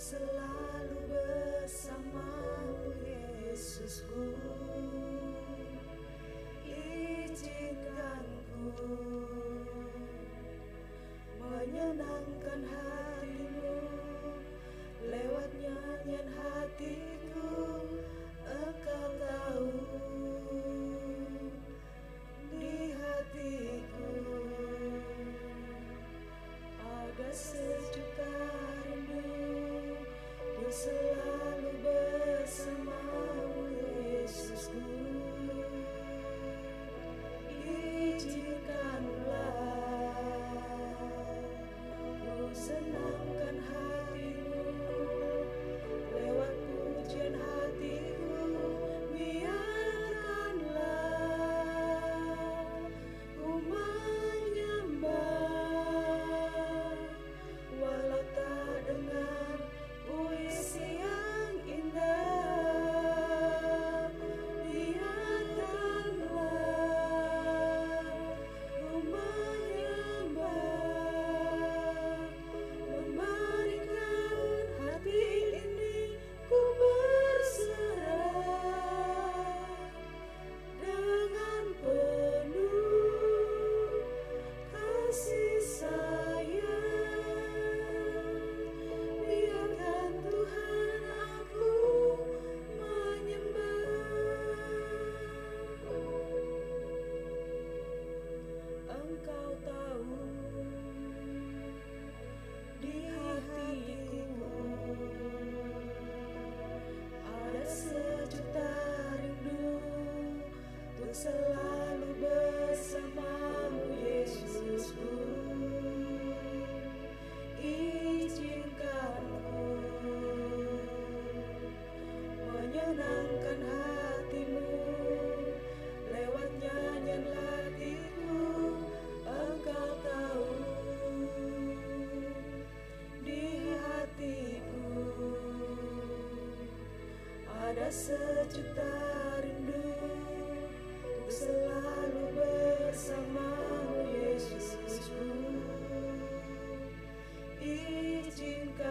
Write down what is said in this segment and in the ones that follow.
selalu bersamamu Yesusku. Izinkan ku menyenangkan hatimu lewat nyanyian hatiku. Engkau tahu di hatiku ada sejuta rindu untuk selalu bersamamu Yesusku. Izinkanlah ku senangkan hatimu lewat pujian hatiku. Biarkanlah ku menyembah walau tak dengan puisi yang indah. Biarkanlah ku menyembah, memberikan hati ini ku berserah dengan penuh kasih sayang. Biarkan Tuhan aku menyembah. Engkau tahu di hatiku ada sejuta rindu untuk selalu bersamamu Yesusku. Izinkan ku menyenangkan hatimu lewat nyanyian hatiku. Engkau tahu di hatiku ada sejuta rindu untuk selalu bersamamu Yesusku. Izinkanlah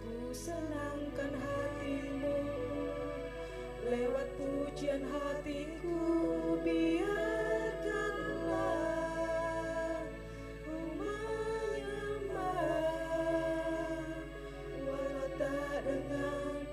ku senangkan hatimu lewat pujian hatiku. Biarkanlah ku menyembah walau tak dengan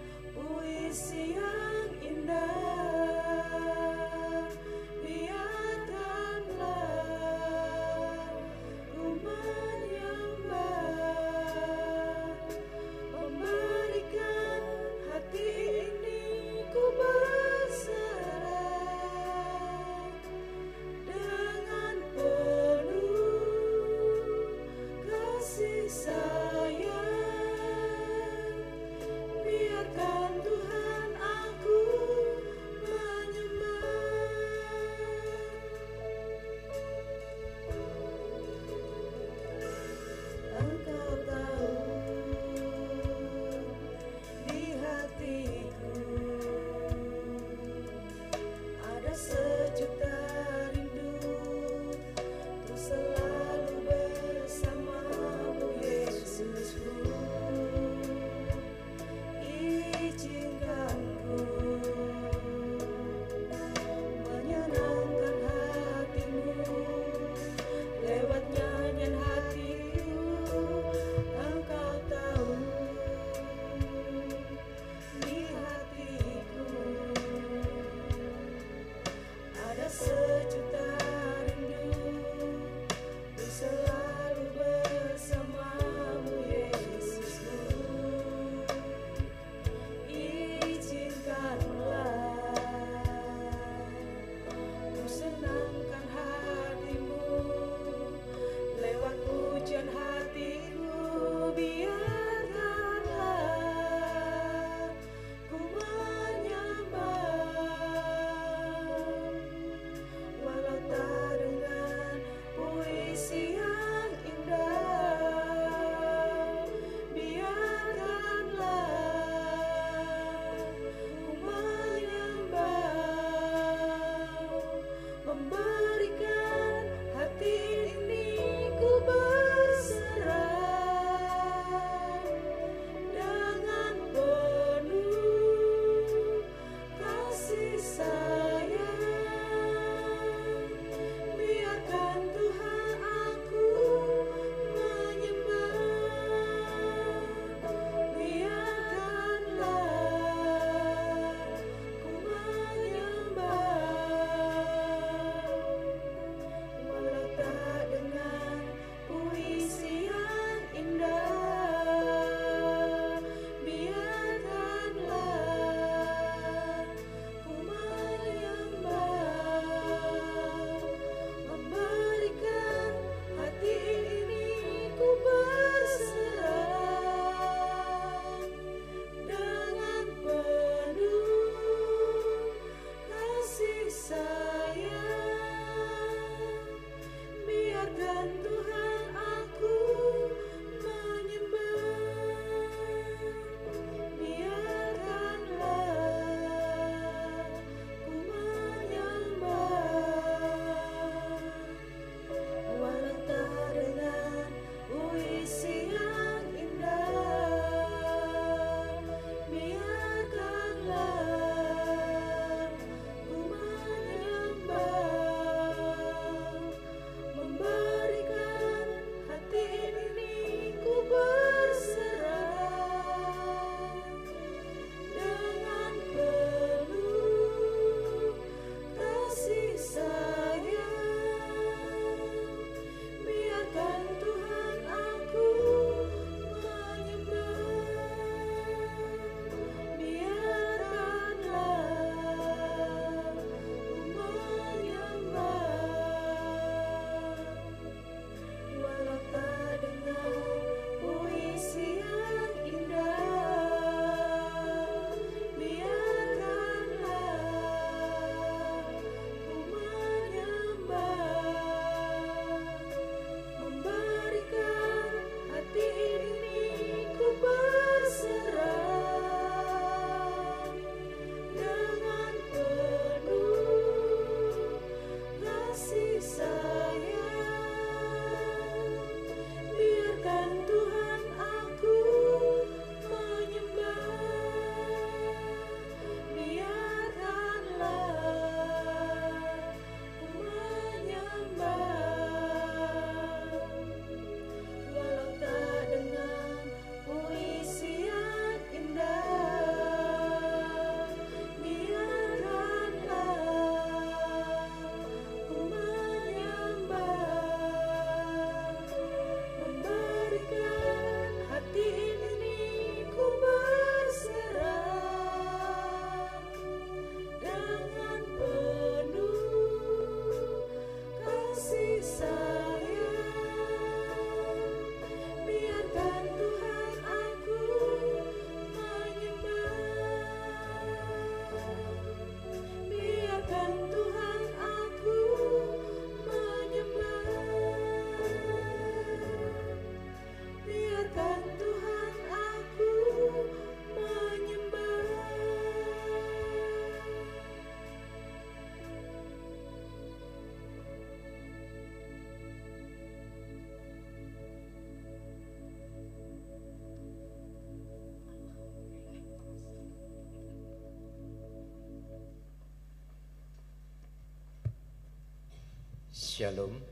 Shalom,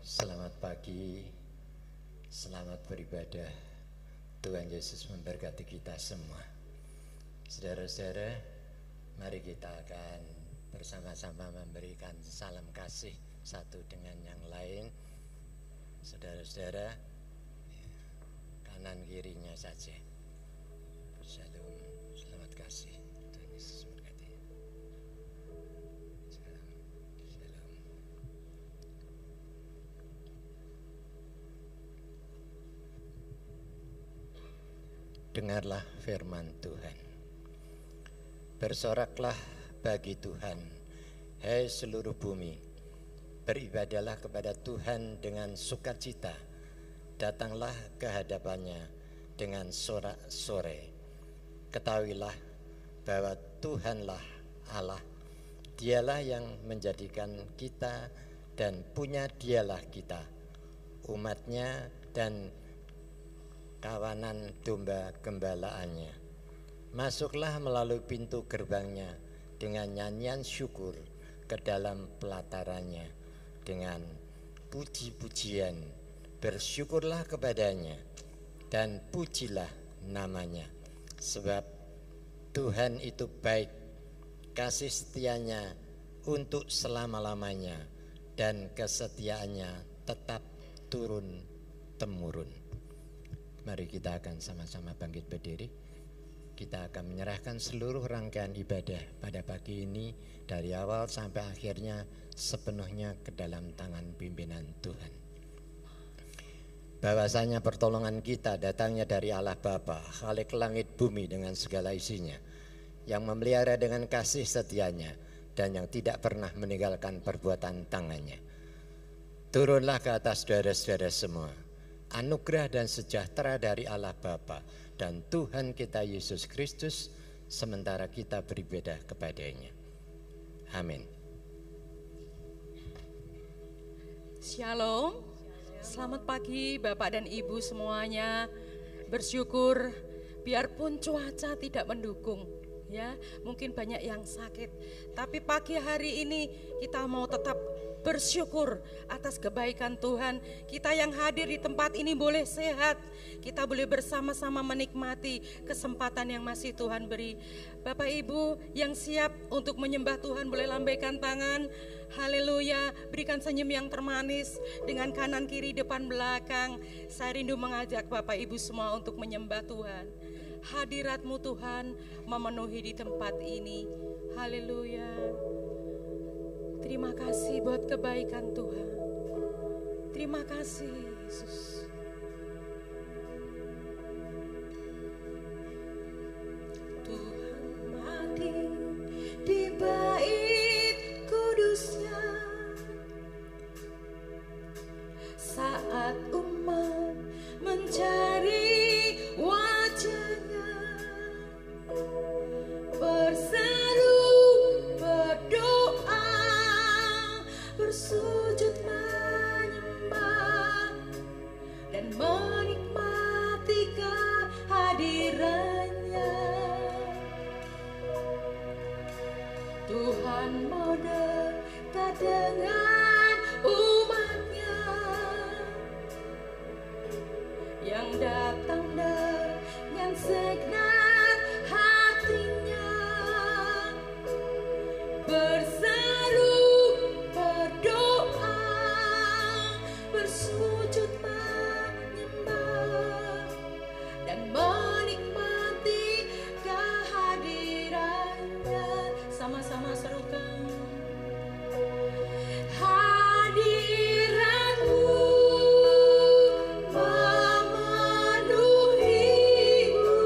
selamat pagi, selamat beribadah. Tuhan Yesus memberkati kita semua. Saudara-saudara, mari kita akan bersama-sama memberikan salam kasih satu dengan yang lain. Saudara-saudara, kanan kirinya saja. Shalom, selamat kasih. Tuhan Yesus memberkati. Shalom. Dengarlah firman Tuhan. Bersoraklah bagi Tuhan, hai seluruh bumi. Beribadahlah kepada Tuhan dengan sukacita. Datanglah ke hadapannya dengan sorak-sorai. Ketahuilah bahwa Tuhanlah Allah. Dialah yang menjadikan kita dan punya dialah kita, umatnya dan kawanan domba gembalaannya. Masuklah melalui pintu gerbangnya dengan nyanyian syukur, ke dalam pelatarannya dengan puji-pujian. Bersyukurlah kepadanya dan pujilah namanya, sebab Tuhan itu baik, kasih setianya untuk selama-lamanya, dan kesetiaannya tetap turun-temurun. Mari kita akan sama-sama bangkit berdiri. Kita akan menyerahkan seluruh rangkaian ibadah pada pagi ini dari awal sampai akhirnya sepenuhnya ke dalam tangan pimpinan Tuhan. Bahwasanya pertolongan kita datangnya dari Allah Bapa, Khalik langit bumi dengan segala isinya, yang memelihara dengan kasih setianya dan yang tidak pernah meninggalkan perbuatan tangannya. Turunlah ke atas saudara-saudara semua anugerah dan sejahtera dari Allah Bapa dan Tuhan kita Yesus Kristus sementara kita beribadah kepadanya. Amin. Shalom. Selamat pagi Bapak dan Ibu semuanya. Bersyukur biarpun cuaca tidak mendukung, ya, mungkin banyak yang sakit, tapi pagi hari ini kita mau tetap bersyukur atas kebaikan Tuhan. Kita yang hadir di tempat ini boleh sehat, kita boleh bersama-sama menikmati kesempatan yang masih Tuhan beri. Bapak Ibu yang siap untuk menyembah Tuhan boleh lambaikan tangan. Haleluya, berikan senyum yang termanis dengan kanan kiri depan belakang. Saya rindu mengajak Bapak Ibu semua untuk menyembah Tuhan. Hadirat-Mu Tuhan memenuhi di tempat ini. Haleluya. Terima kasih buat kebaikan Tuhan. Terima kasih Yesus. Tuhan hadir di bait kudusnya saat umat mencari wajahnya, berseru, berdoa, bersujud menyembah dan menikmati kehadirannya. Tuhan mau dekat dengan umatnya yang datang dengan segenap hatinya, berseru, berdoa, bersujud menyembah dan menikmati kehadirannya. Sama-sama serukan. Hadirat-Mu memenuhiku,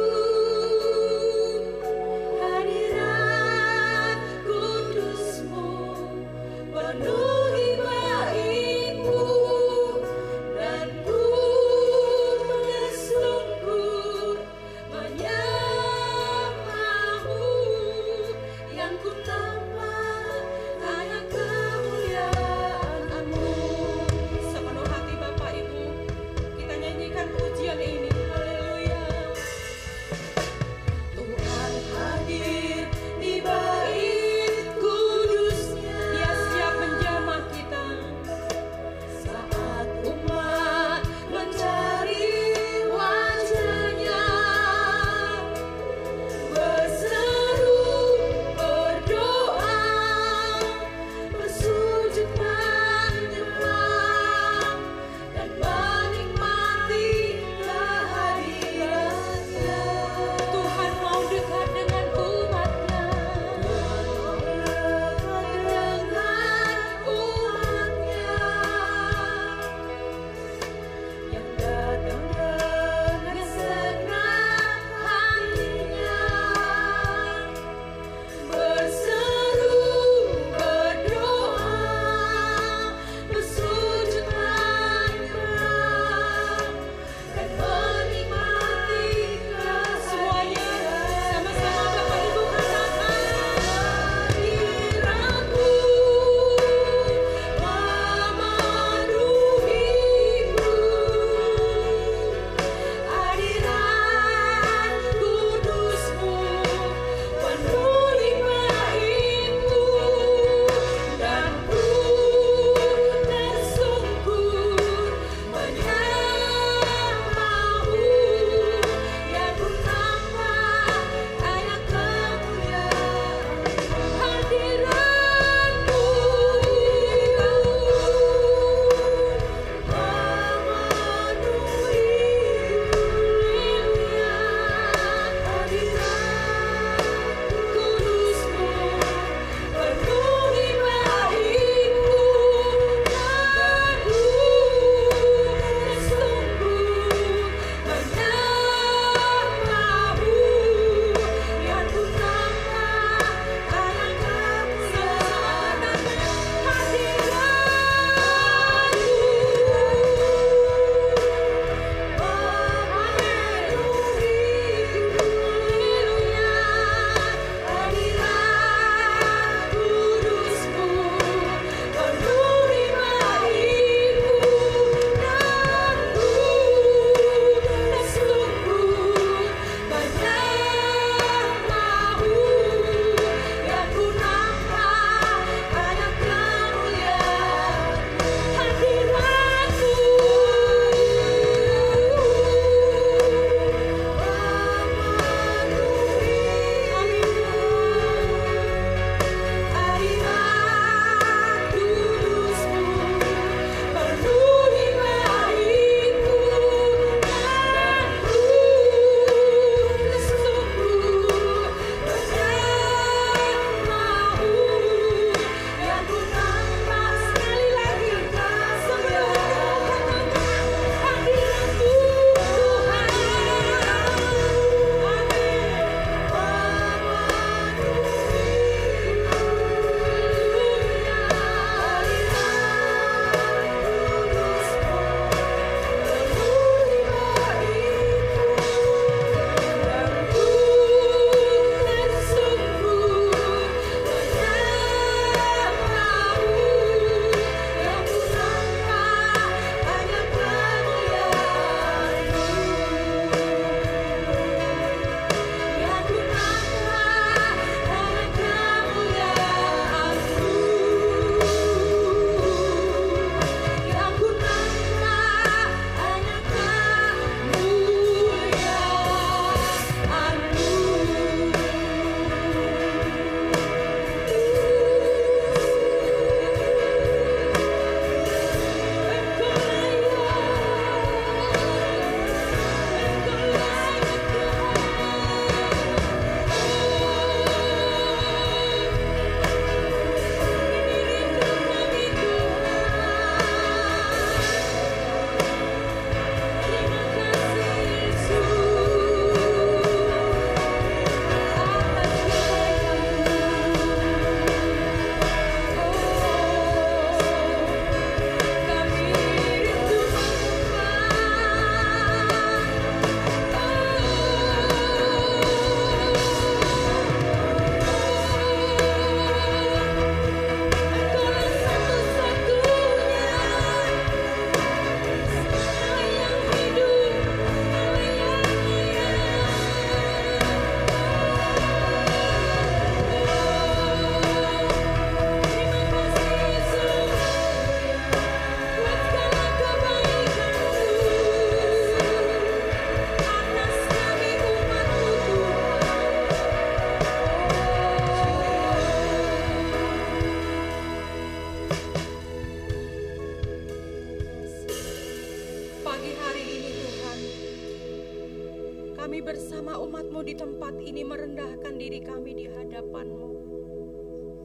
Kami bersama umat-Mu di tempat ini merendahkan diri kami di hadapan-Mu.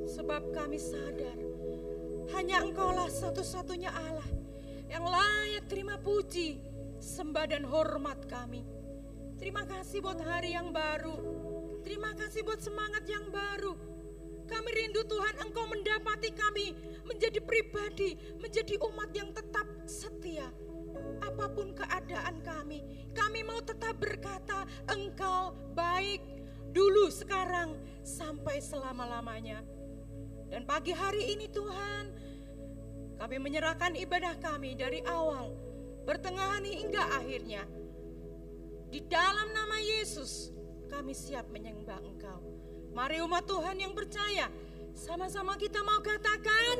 Sebab kami sadar, hanya Engkaulah satu-satunya Allah yang layak terima puji, sembah dan hormat kami. Terima kasih buat hari yang baru. Terima kasih buat semangat yang baru. Kami rindu Tuhan Engkau mendapati kami menjadi pribadi, menjadi umat yang tetap setia. Apapun keadaan kami mau tetap berkata Engkau baik dulu, sekarang, sampai selama-lamanya. Dan pagi hari ini Tuhan, kami menyerahkan ibadah kami dari awal, pertengahan hingga akhirnya. Di dalam nama Yesus, kami siap menyembah Engkau. Mari umat Tuhan yang percaya, sama-sama kita mau katakan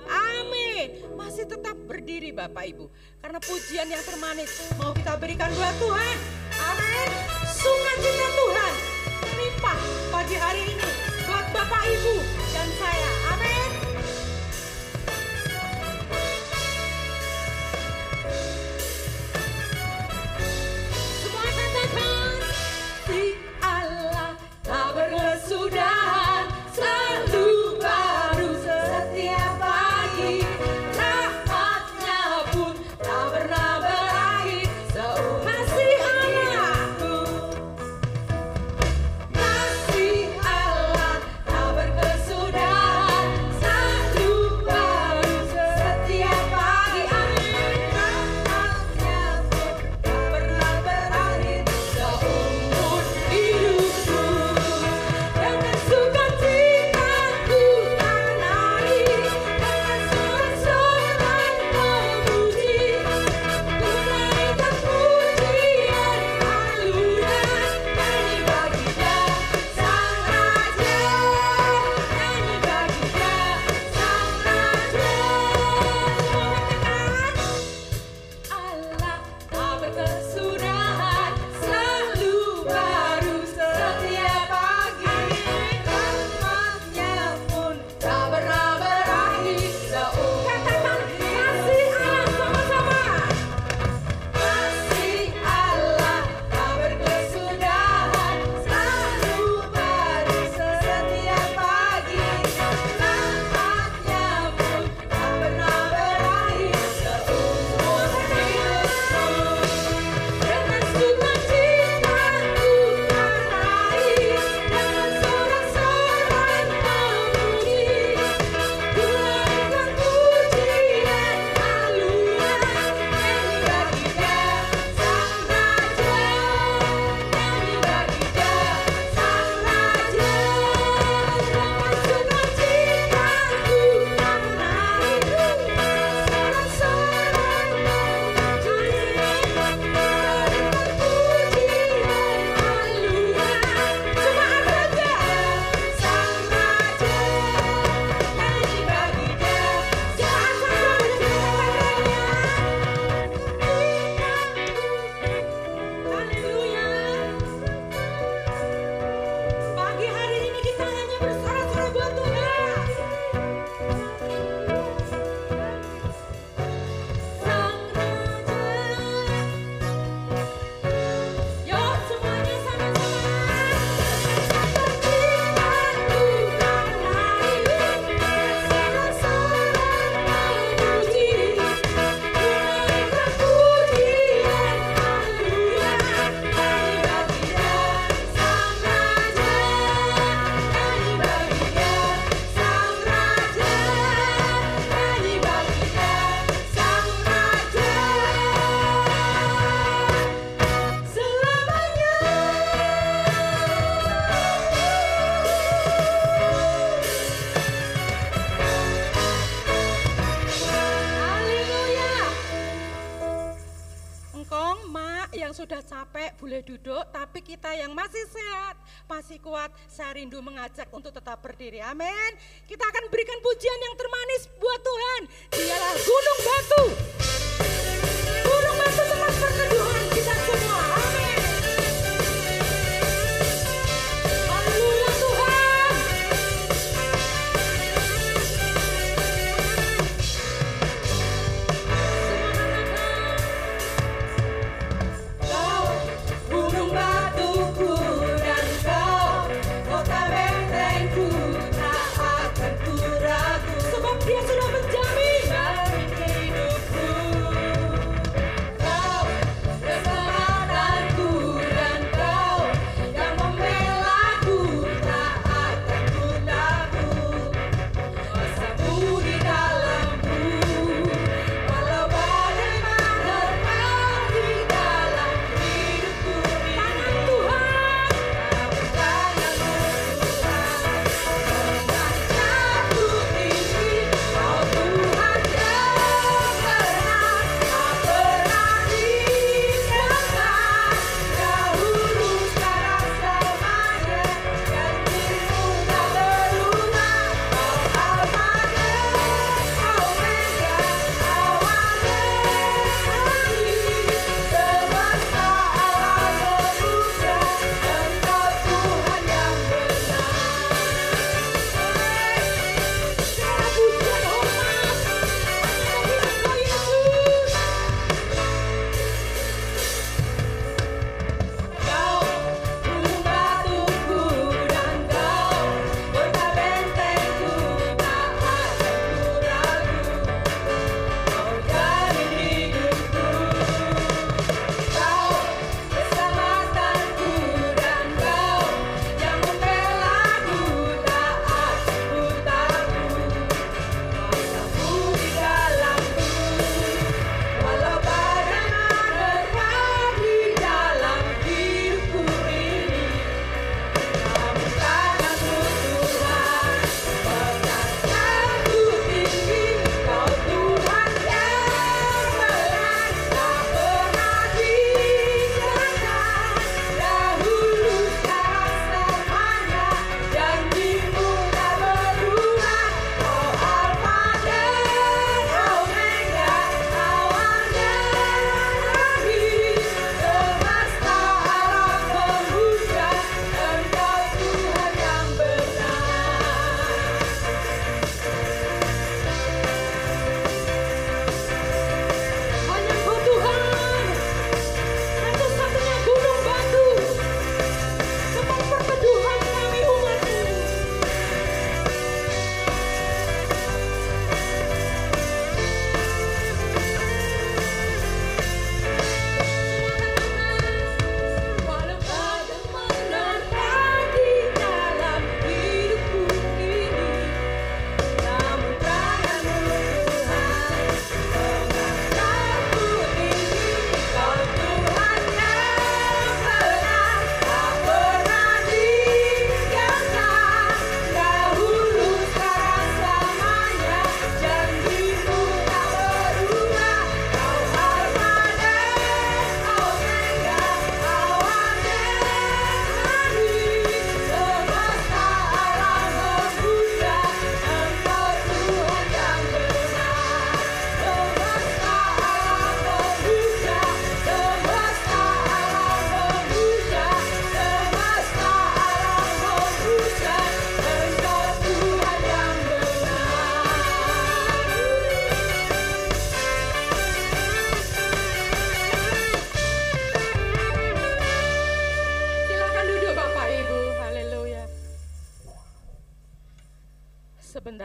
amin. Masih tetap berdiri Bapak Ibu, karena pujian yang termanis mau kita berikan buat Tuhan. Amin. Sukacita Tuhan melimpah pagi hari ini buat Bapak Ibu dan saya. Amin. Semua katakan, di Allah tak berkesudahan, selalu baru setiap pagi. Rahmatnya pun tak pernah berakhir, kasih anakku. Kasih Allah tak berkesudahan, selalu baru setiap pagi. Amin. Rahmatnya pun tak pernah berakhir, seumur hidupku. Dengan sukacitaku tanai, dengan sorak-sorai memuji, ku naikkan pujian halunya, nyanyi baginda Sang Raja, nyanyi baginda Sang Raja. Allah tak berkesudahan, selalu baru setiap pagi. Rahmatnya pun tak pernah berakhir, katakan kasih Allah sama-sama. Kasih Allah tak berkesudahan, selalu baru setiap pagi. Rahmatnya pun tak pernah berakhir, seumur hidupku. Dengan sukacitaku tanai, dengan sorak-sorai memuji, ku naikkan pujian halunya, nyanyi baginda Sang Raja, nyanyi baginda Sang Raja. Dengan sukacitaku tanai, sorak-sorai memuji, pagi hari ini kita hanya bersorak-sorai buat Tuhan. Sang Raja, yuk semuanya sama-sama. Sukacitaku tanai, sorak-sorai memuji, ku naikkan pujian halunya, nyanyi baginda Sang Raja, nyanyi baginda Sang Raja, nyanyi baginda Sang Raja selamanya. Haleluya. Engkong, mak yang sudah capek boleh duduk, tapi kita yang masih sehat, masih kuat, saya rindu mengajak untuk tetap berdiri. Amin. Kita akan berikan pujian yang termanis buat Tuhan. Dialah gunung batu. Gunung batu tempat perteduhan kita semua. Amin. Haleluya Tuhan. Kau gunung batu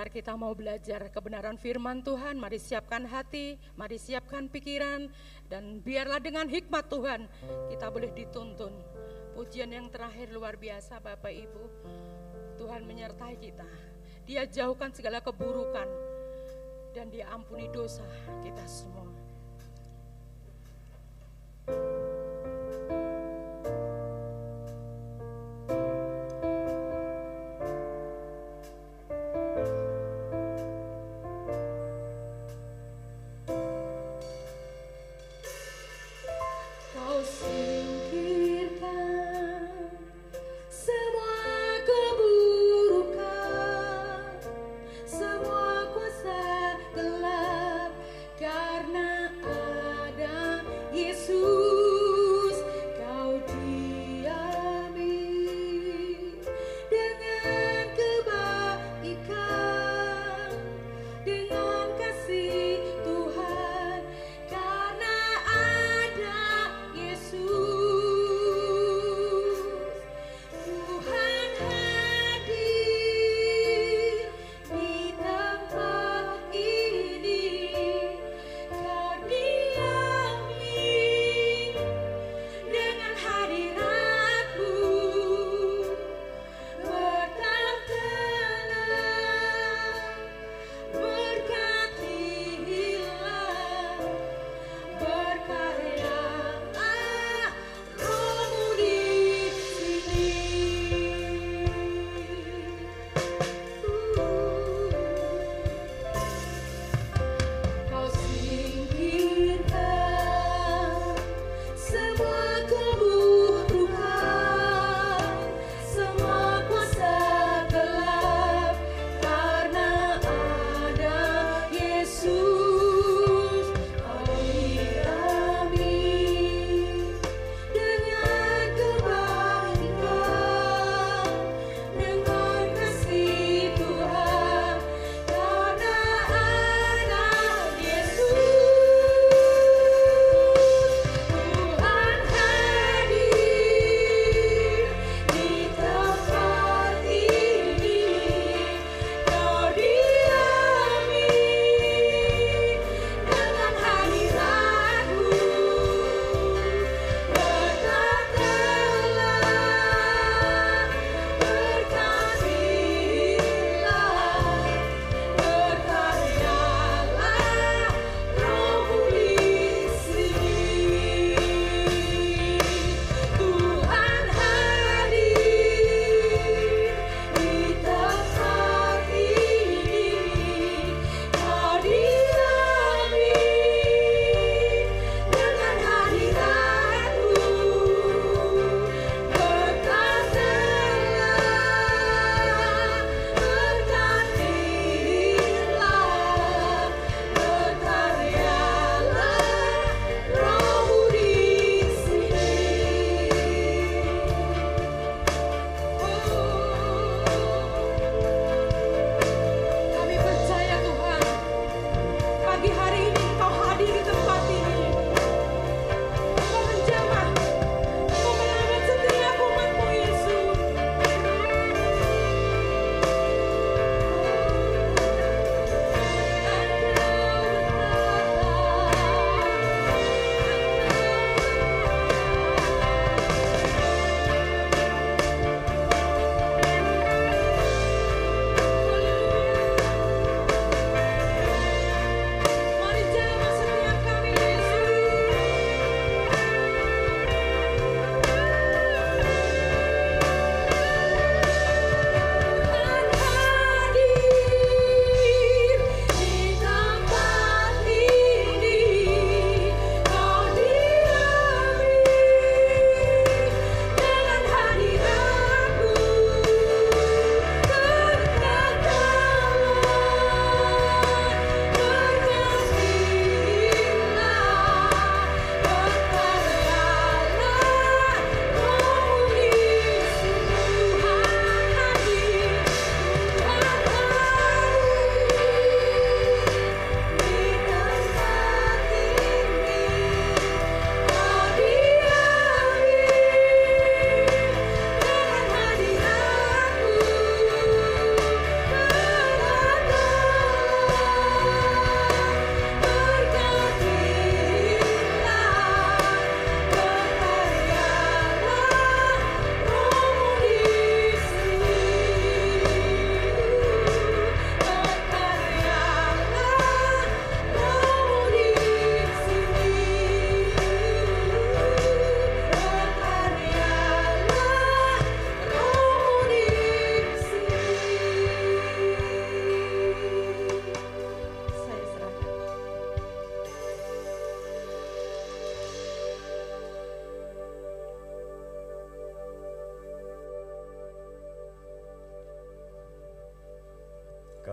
Sebentar kita mau belajar kebenaran firman Tuhan. Mari siapkan hati, mari siapkan pikiran, dan biarlah dengan hikmat Tuhan kita boleh dituntun. Pujian yang terakhir luar biasa Bapak Ibu. Tuhan menyertai kita. Dia jauhkan segala keburukan dan Dia ampuni dosa kita semua. Kau singkirkan semua keburukan, semua kuasa gelap, karena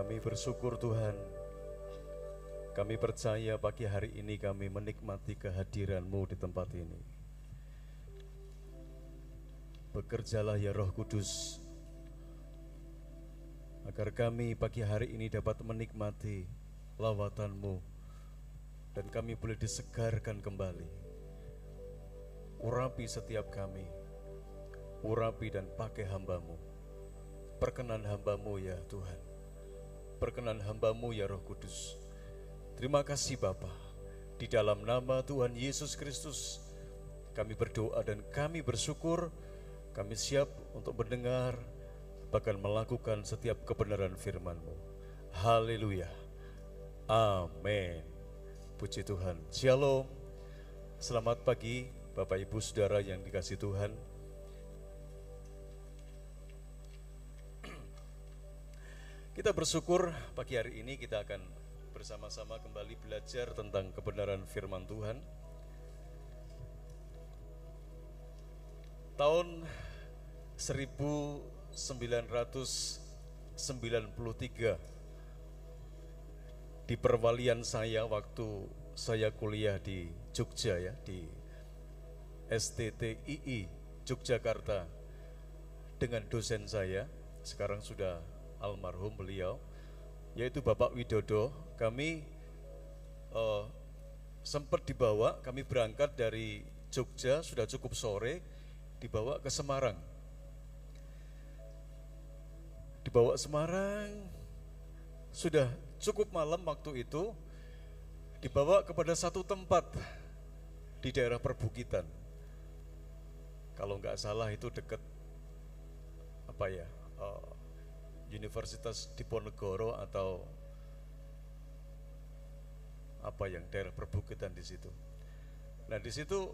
Kami bersyukur Tuhan, kami percaya pagi hari ini kami menikmati kehadiran-Mu di tempat ini. Bekerjalah ya Roh Kudus, agar kami pagi hari ini dapat menikmati lawatan-Mu dan kami boleh disegarkan kembali. Urapi setiap kami, urapi dan pakai hamba-Mu. Perkenan hamba-Mu ya Tuhan, perkenan hamba-Mu ya Roh Kudus. Terima kasih Bapa, di dalam nama Tuhan Yesus Kristus kami berdoa dan kami bersyukur. Kami siap untuk mendengar, bahkan melakukan setiap kebenaran firman-Mu. Haleluya, amin. Puji Tuhan. Shalom, selamat pagi Bapak Ibu Saudara yang dikasihi Tuhan. Kita bersyukur pagi hari ini kita akan bersama-sama kembali belajar tentang kebenaran firman Tuhan. Tahun 1993 di perwalian saya waktu saya kuliah di Jogja ya, di STTII Yogyakarta dengan dosen saya, sekarang sudah almarhum beliau, yaitu Bapak Widodo. Kami sempat dibawa, kami berangkat dari Jogja sudah cukup sore, dibawa ke Semarang. Dibawa Semarang, sudah cukup malam waktu itu, dibawa kepada satu tempat di daerah perbukitan. Kalau nggak salah itu dekat Universitas Diponegoro atau daerah perbukitan di situ. Nah di situ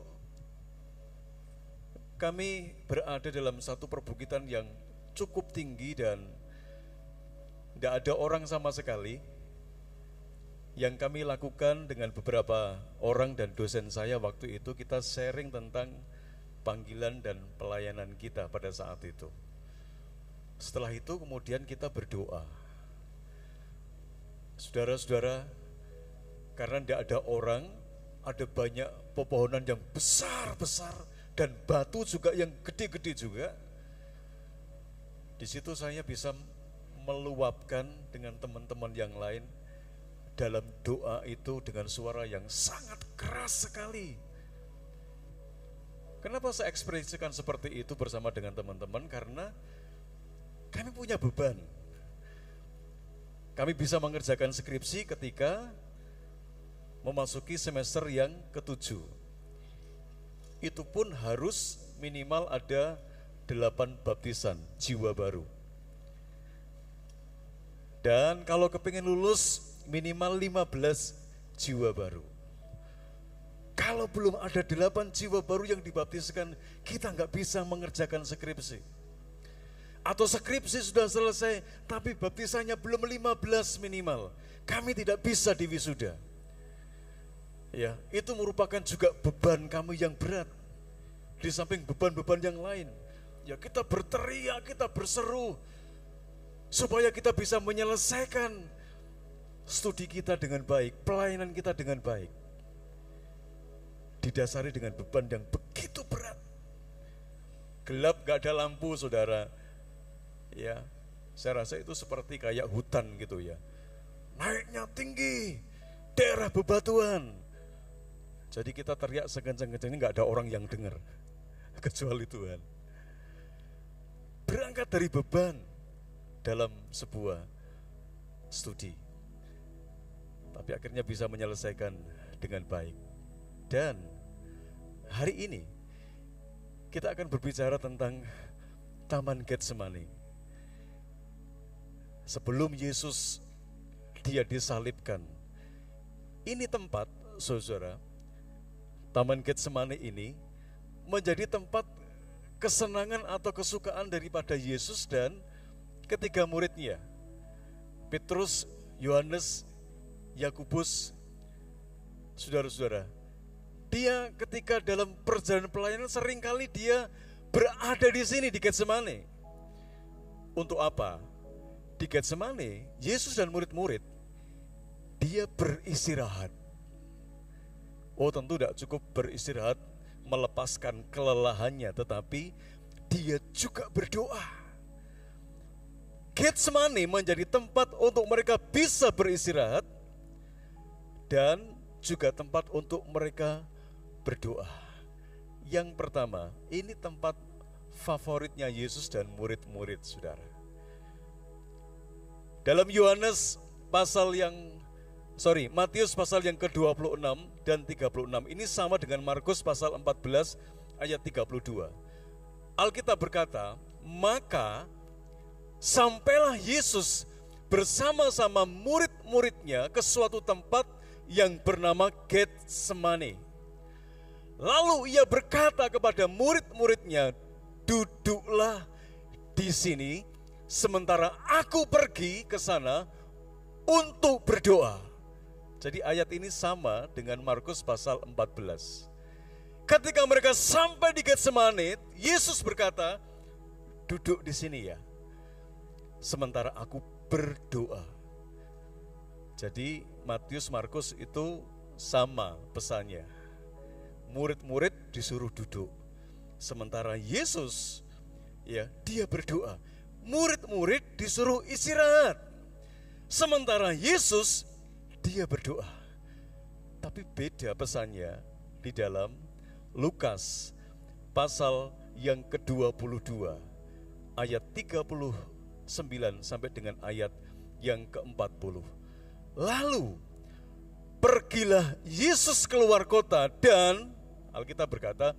kami berada dalam satu perbukitan yang cukup tinggi dan tidak ada orang sama sekali. Yang kami lakukan dengan beberapa orang dan dosen saya waktu itu, kita sharing tentang panggilan dan pelayanan kita pada saat itu. Setelah itu kemudian kita berdoa. Saudara-saudara, karena tidak ada orang, ada banyak pepohonan yang besar-besar dan batu juga yang gede-gede juga. Di situ saya bisa meluapkan dengan teman-teman yang lain dalam doa itu dengan suara yang sangat keras sekali. Kenapa saya ekspresikan seperti itu bersama dengan teman-teman? Karena kami punya beban. Kami bisa mengerjakan skripsi ketika memasuki semester yang ke-7. Itu pun harus minimal ada 8 baptisan jiwa baru. Dan kalau kepingin lulus minimal 15 jiwa baru. Kalau belum ada 8 jiwa baru yang dibaptiskan, kita nggak bisa mengerjakan skripsi. Atau skripsi sudah selesai, tapi baptisannya belum 15 minimal. Kami tidak bisa diwisuda. Ya, itu merupakan juga beban kami yang berat. Di samping beban-beban yang lain. Ya, kita berteriak, kita berseru supaya kita bisa menyelesaikan studi kita dengan baik, pelayanan kita dengan baik. Didasari dengan beban yang begitu berat. Gelap, gak ada lampu, saudara. Ya, saya rasa itu seperti kayak hutan gitu ya. Naiknya tinggi, daerah bebatuan. Jadi kita teriak sekencang-kencangnya, gak ada orang yang dengar, kecuali Tuhan. Berangkat dari beban dalam sebuah studi, tapi akhirnya bisa menyelesaikan dengan baik. Dan hari ini kita akan berbicara tentang Taman Getsemani. Sebelum Yesus dia disalibkan, ini tempat, saudara, Taman Getsemani ini menjadi tempat kesenangan atau kesukaan daripada Yesus dan ketiga muridnya, Petrus, Yohanes, Yakobus. Saudara-saudara, dia ketika dalam perjalanan pelayanan seringkali dia berada di sini di Getsemani. Untuk apa? di Getsemane, Yesus dan murid-murid, dia beristirahat. Oh tentu tidak cukup beristirahat, melepaskan kelelahannya, tetapi dia juga berdoa. Getsemane menjadi tempat untuk mereka bisa beristirahat dan juga tempat untuk mereka berdoa. Yang pertama, ini tempat favoritnya Yesus dan murid-murid, saudara. Dalam Matius pasal yang ke-26 dan 36, ini sama dengan Markus pasal 14 ayat 32. Alkitab berkata, maka sampailah Yesus bersama-sama murid-muridnya ke suatu tempat yang bernama Getsemane. Lalu ia berkata kepada murid-muridnya, duduklah di sini sementara aku pergi ke sana untuk berdoa. Jadi ayat ini sama dengan Markus pasal 14. Ketika mereka sampai di Getsemane, Yesus berkata, duduk di sini ya, sementara aku berdoa. Jadi Matius, Markus itu sama pesannya. Murid-murid disuruh duduk, sementara Yesus ya dia berdoa. Murid-murid disuruh istirahat, sementara Yesus dia berdoa. Tapi beda pesannya di dalam Lukas pasal yang ke-22 ayat 39 sampai dengan ayat yang ke-40. Lalu pergilah Yesus keluar kota dan Alkitab berkata,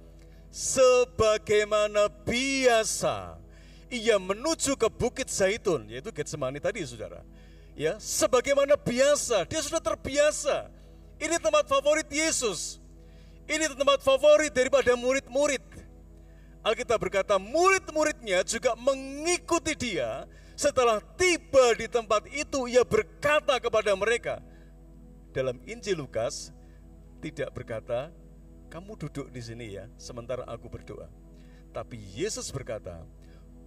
sebagaimana biasa ia menuju ke Bukit Zaitun, yaitu Getsemani tadi, saudara. Ya, sebagaimana biasa, dia sudah terbiasa. Ini tempat favorit Yesus. Ini tempat favorit daripada murid-murid. Alkitab berkata, murid-muridnya juga mengikuti dia. Setelah tiba di tempat itu, ia berkata kepada mereka. Dalam Injil Lukas tidak berkata, kamu duduk di sini ya, sementara aku berdoa. Tapi Yesus berkata,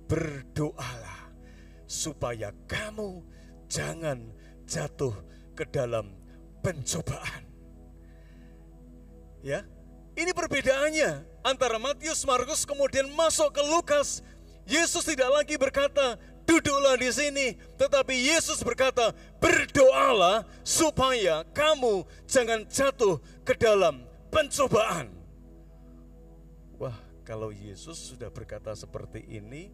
berdoalah supaya kamu jangan jatuh ke dalam pencobaan. Ya, ini perbedaannya antara Matius, Markus kemudian masuk ke Lukas. Yesus tidak lagi berkata, duduklah di sini, tetapi Yesus berkata, berdoalah supaya kamu jangan jatuh ke dalam pencobaan. Wah, kalau Yesus sudah berkata seperti ini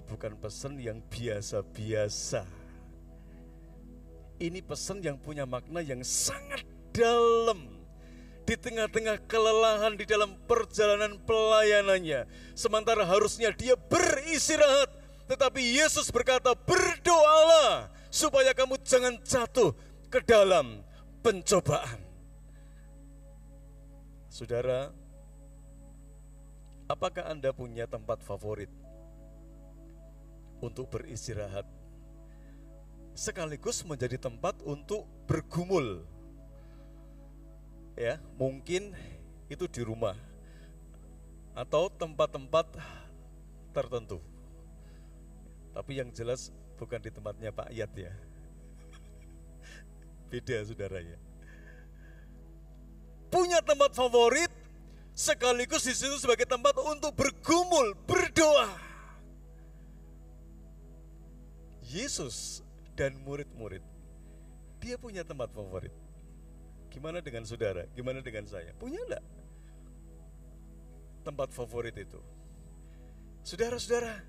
bukan pesan yang biasa-biasa. Ini pesan yang punya makna yang sangat dalam. Di tengah-tengah kelelahan di dalam perjalanan pelayanannya, sementara harusnya dia beristirahat, tetapi Yesus berkata, berdoalah supaya kamu jangan jatuh ke dalam pencobaan. Saudara, apakah Anda punya tempat favorit untuk beristirahat, sekaligus menjadi tempat untuk bergumul? Ya, mungkin itu di rumah atau tempat-tempat tertentu. Tapi yang jelas bukan di tempatnya Pak Yat ya. Beda, saudara ya. Punya tempat favorit sekaligus di situ sebagai tempat untuk bergumul, berdoa. Yesus dan murid-murid, dia punya tempat favorit. Gimana dengan saudara? Gimana dengan saya? Punya enggak tempat favorit itu? Saudara-saudara,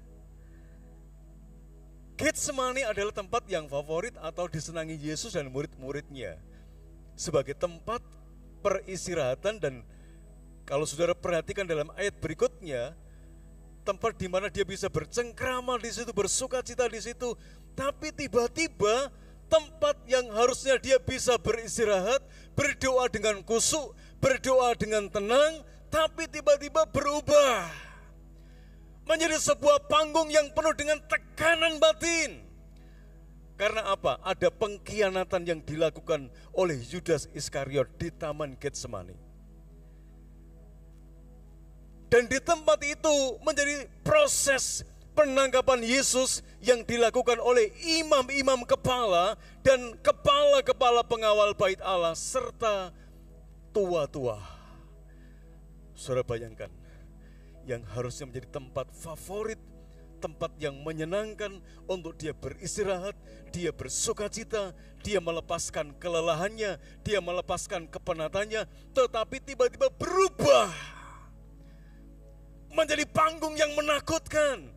Getsemani adalah tempat yang favorit atau disenangi Yesus dan murid-muridnya sebagai tempat peristirahatan. Dan kalau saudara perhatikan dalam ayat berikutnya, tempat di mana dia bisa bercengkrama di situ, bersukacita di situ, tapi tiba-tiba tempat yang harusnya dia bisa beristirahat, berdoa dengan khusyuk, berdoa dengan tenang, tapi tiba-tiba berubah menjadi sebuah panggung yang penuh dengan tekanan batin. Karena apa? Ada pengkhianatan yang dilakukan oleh Yudas Iskariot di Taman Getsemani. Dan di tempat itu menjadi proses penangkapan Yesus yang dilakukan oleh imam-imam kepala dan kepala-kepala pengawal bait Allah serta tua-tua. Saudara bayangkan, yang harusnya menjadi tempat favorit, tempat yang menyenangkan untuk dia beristirahat, dia bersukacita, dia melepaskan kelelahannya, dia melepaskan kepenatannya, tetapi tiba-tiba berubah menjadi panggung yang menakutkan,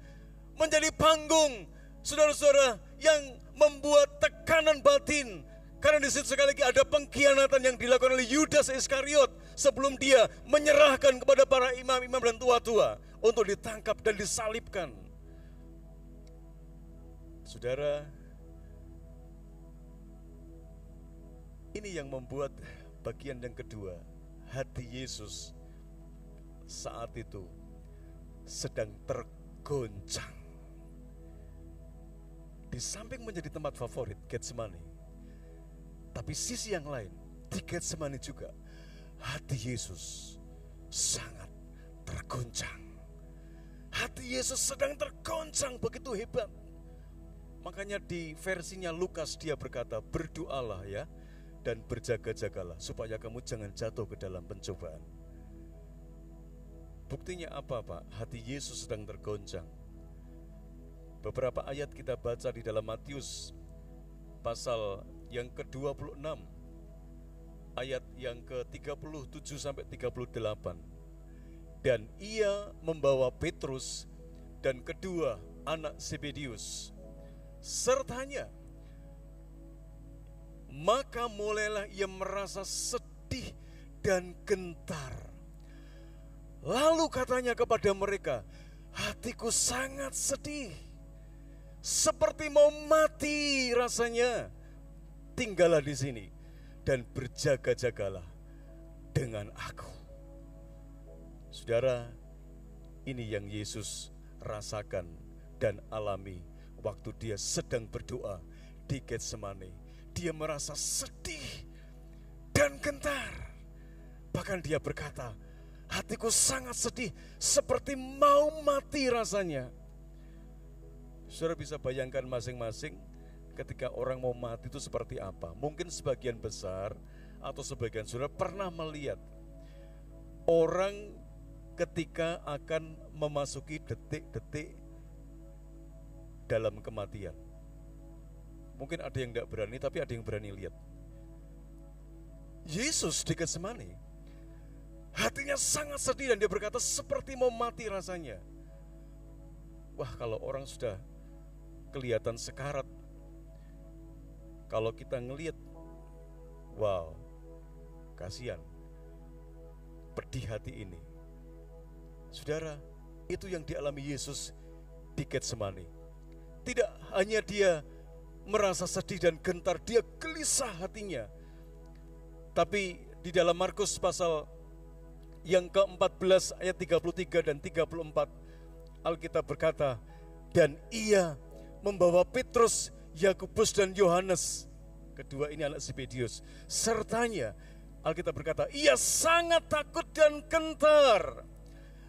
menjadi panggung, saudara-saudara, yang membuat tekanan batin. Karena di situ sekali lagi ada pengkhianatan yang dilakukan oleh Yudas Iskariot sebelum dia menyerahkan kepada para imam-imam dan tua-tua untuk ditangkap dan disalibkan. Saudara, ini yang membuat bagian yang kedua, hati Yesus saat itu sedang tergoncang. Di samping menjadi tempat favorit Getsemani, tapi sisi yang lain di Getsemani juga hati Yesus sangat tergoncang. Hati Yesus sedang tergoncang begitu hebat. Makanya di versinya Lukas dia berkata, berdoalah ya dan berjaga-jagalah supaya kamu jangan jatuh ke dalam pencobaan. Buktinya apa Pak? Hati Yesus sedang tergoncang. Beberapa ayat kita baca di dalam Matius pasal yang ke-26, ayat yang ke-37 sampai 38. Dan ia membawa Petrus dan kedua anak Zebedius sertanya. Maka mulailah ia merasa sedih dan gentar. Lalu katanya kepada mereka, hatiku sangat sedih, seperti mau mati rasanya. Tinggallah di sini dan berjaga-jagalah dengan aku. Saudara, ini yang Yesus rasakan dan alami waktu dia sedang berdoa di Getsemani. Dia merasa sedih dan gentar. Bahkan dia berkata, hatiku sangat sedih, seperti mau mati rasanya. Saudara bisa bayangkan masing-masing ketika orang mau mati itu seperti apa. Mungkin sebagian besar atau sebagian saudara pernah melihat orang ketika akan memasuki detik-detik dalam kematian. Mungkin ada yang tidak berani, tapi ada yang berani lihat. Yesus di Getsemani, hatinya sangat sedih dan dia berkata seperti mau mati rasanya. Wah, kalau orang sudah kelihatan sekarat, kalau kita ngelihat, wow, kasihan, pedih hati ini. Saudara, itu yang dialami Yesus di Getsemani. Tidak hanya dia merasa sedih dan gentar, dia gelisah hatinya. Tapi di dalam Markus pasal yang ke-14 ayat 33 dan 34, Alkitab berkata, dan ia membawa Petrus, Yakobus dan Yohanes, kedua ini anak Zebedius, sertanya. Alkitab berkata, ia sangat takut dan gentar.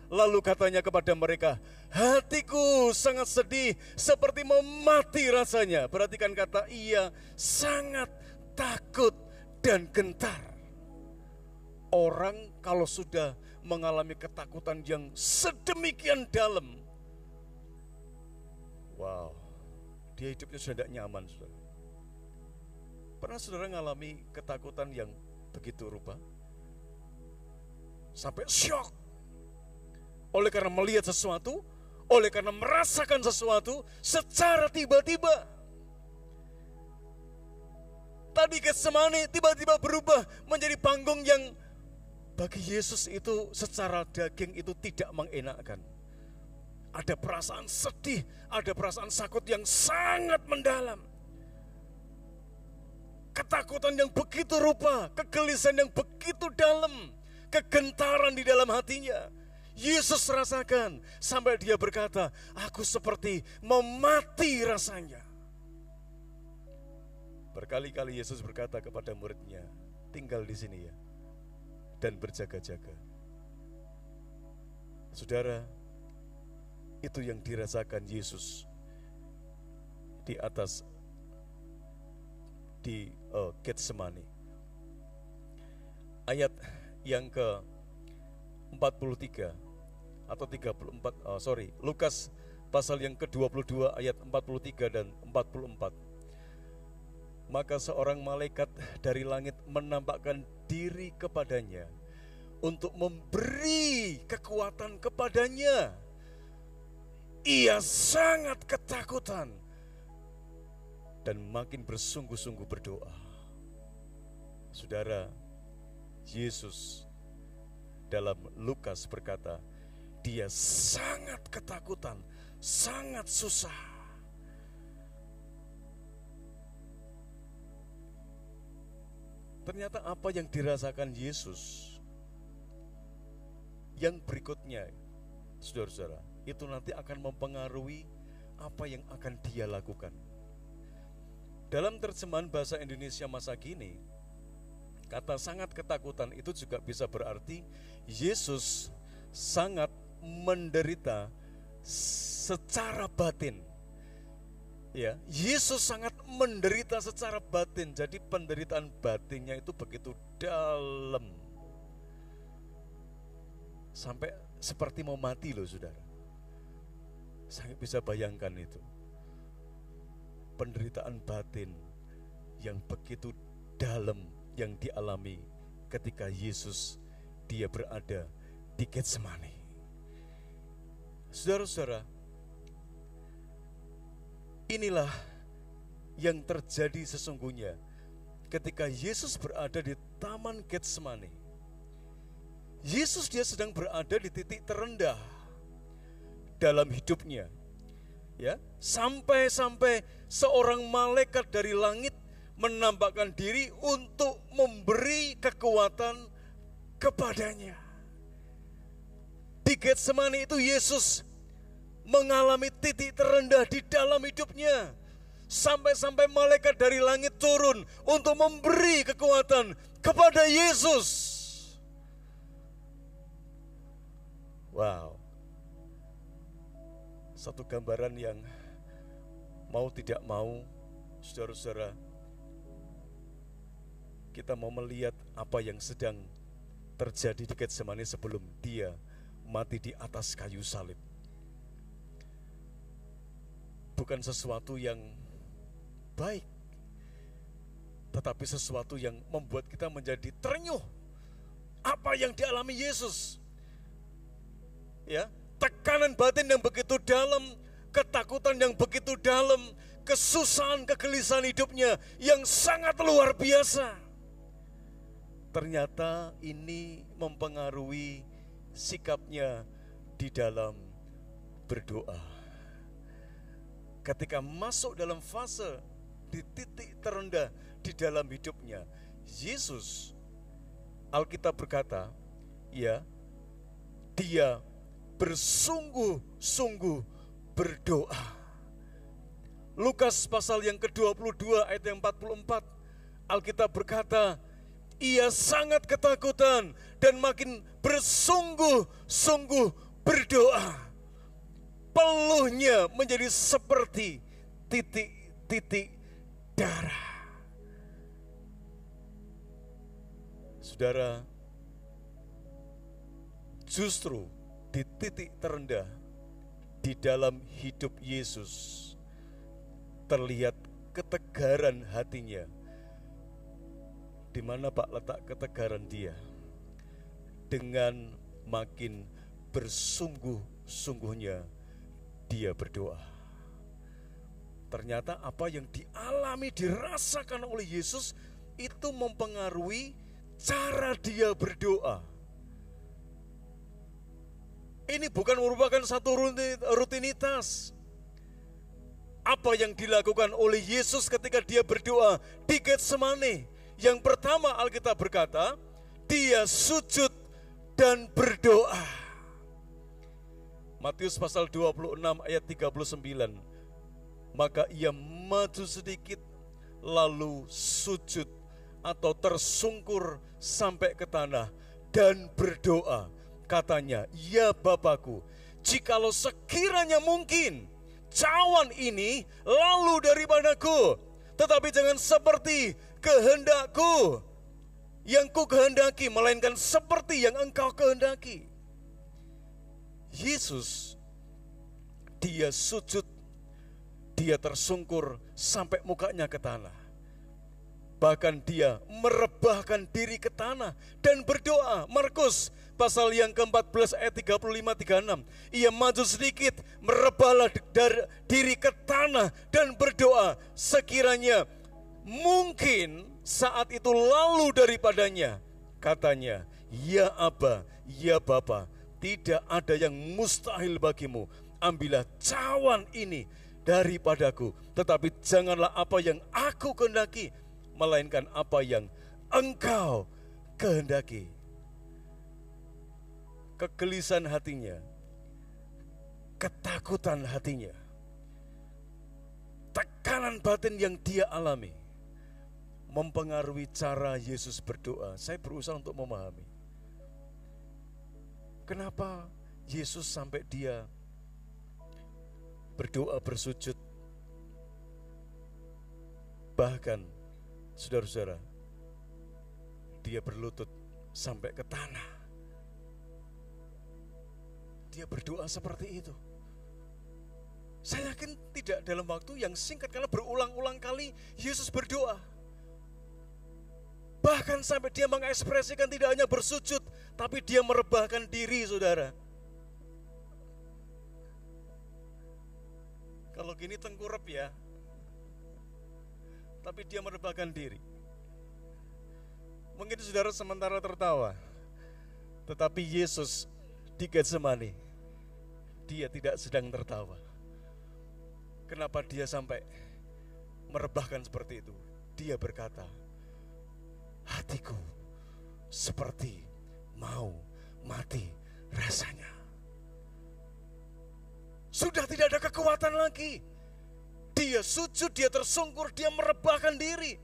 Lalu katanya kepada mereka, hatiku sangat sedih, seperti mau mati rasanya. Perhatikan kata ia sangat takut dan gentar. Orang kalau sudah mengalami ketakutan yang sedemikian dalam, wow, dia hidupnya sudah tidak nyaman. Saudara. Pernah saudara mengalami ketakutan yang begitu rupa? Sampai syok. Oleh karena melihat sesuatu, oleh karena merasakan sesuatu secara tiba-tiba. Tadi Getsemani tiba-tiba berubah menjadi panggung yang bagi Yesus itu secara daging itu tidak mengenakkan. Ada perasaan sedih, ada perasaan sakit yang sangat mendalam. Ketakutan yang begitu rupa, kegelisahan yang begitu dalam, kegentaran di dalam hatinya. Yesus rasakan sampai dia berkata, aku seperti mau mati rasanya. Berkali-kali Yesus berkata kepada muridnya, tinggal di sini ya, dan berjaga-jaga. Saudara, itu yang dirasakan Yesus di atas di Getsemani. Ayat yang ke 43 atau 34, Lukas pasal yang ke-22 ayat 43 dan 44. Maka seorang malaikat dari langit menampakkan diri kepadanya untuk memberi kekuatan kepadanya. Ia sangat ketakutan dan makin bersungguh-sungguh berdoa. Saudara, Yesus dalam Lukas berkata, dia sangat ketakutan, sangat susah. Ternyata apa yang dirasakan Yesus yang berikutnya, saudara-saudara, itu nanti akan mempengaruhi apa yang akan dia lakukan. Dalam terjemahan bahasa Indonesia masa kini, kata sangat ketakutan itu juga bisa berarti Yesus sangat menderita secara batin. Ya, Yesus sangat menderita secara batin. Jadi penderitaan batinnya itu begitu dalam. Sampai seperti mau mati loh, saudara. Saya bisa bayangkan itu. Penderitaan batin yang begitu dalam yang dialami ketika Yesus dia berada di Getsemani. Saudara-saudara, inilah yang terjadi sesungguhnya ketika Yesus berada di Taman Getsemani. Yesus dia sedang berada di titik terendah dalam hidupnya. Ya, sampai seorang malaikat dari langit menampakkan diri untuk memberi kekuatan kepadanya. Di Getsemani itu Yesus mengalami titik terendah di dalam hidupnya. Sampai malaikat dari langit turun untuk memberi kekuatan kepada Yesus. Wow. Satu gambaran yang mau tidak mau, saudara-saudara, kita mau melihat apa yang sedang terjadi di Getsemani sebelum dia mati di atas kayu salib. Bukan sesuatu yang baik, tetapi sesuatu yang membuat kita menjadi terenyuh. Apa yang dialami Yesus? Ya, tekanan batin yang begitu dalam, ketakutan yang begitu dalam, kesusahan, kegelisahan hidupnya yang sangat luar biasa. Ternyata ini mempengaruhi sikapnya di dalam berdoa. Ketika masuk dalam fase di titik terendah di dalam hidupnya, Yesus, Alkitab berkata, ya, dia bersungguh-sungguh berdoa. Lukas pasal yang ke-22 ayat yang 44, Alkitab berkata, ia sangat ketakutan dan makin bersungguh-sungguh berdoa. Peluhnya menjadi seperti titik-titik darah. Saudara, justru di titik terendah di dalam hidup Yesus terlihat ketegaran hatinya. Di mana Pak letak ketegaran dia? Dengan makin bersungguh-sungguhnya dia berdoa. Ternyata apa yang dialami, dirasakan oleh Yesus itu mempengaruhi cara dia berdoa. Ini bukan merupakan satu rutinitas. Apa yang dilakukan oleh Yesus ketika dia berdoa di Getsemani? Yang pertama Alkitab berkata, dia sujud dan berdoa. Matius pasal 26 ayat 39. Maka ia maju sedikit lalu sujud atau tersungkur sampai ke tanah dan berdoa. Katanya, ya Bapakku, jikalau sekiranya mungkin, cawan ini lalu daripadaku, tetapi jangan seperti kehendakku yang ku kehendaki, melainkan seperti yang engkau kehendaki. Yesus, dia sujud, dia tersungkur sampai mukanya ke tanah. Bahkan dia merebahkan diri ke tanah dan berdoa. Markus pasal yang ke-14 ayat 35-36. Ia maju sedikit, merebahlah diri ke tanah dan berdoa. Sekiranya mungkin saat itu lalu daripadanya. Katanya, ya Aba, ya Bapa, tidak ada yang mustahil bagimu. Ambillah cawan ini daripadaku, tetapi janganlah apa yang aku kehendaki, melainkan apa yang engkau kehendaki. Kegelisahan hatinya, ketakutan hatinya, tekanan batin yang dia alami mempengaruhi cara Yesus berdoa. Saya berusaha untuk memahami kenapa Yesus sampai dia berdoa, bersujud, bahkan saudara-saudara, dia berlutut sampai ke tanah. Dia berdoa seperti itu. Saya yakin tidak dalam waktu yang singkat, karena berulang-ulang kali Yesus berdoa. Bahkan sampai dia mengekspresikan tidak hanya bersujud, tapi dia merebahkan diri, saudara. Kalau gini tengkurap ya, tapi dia merebahkan diri. Mungkin saudara sementara tertawa, tetapi Yesus di Getsemani, dia tidak sedang tertawa. Kenapa dia sampai merebahkan seperti itu? Dia berkata, hatiku seperti mau mati rasanya. Sudah tidak ada kekuatan lagi. Dia sujud, dia tersungkur, dia merebahkan diri.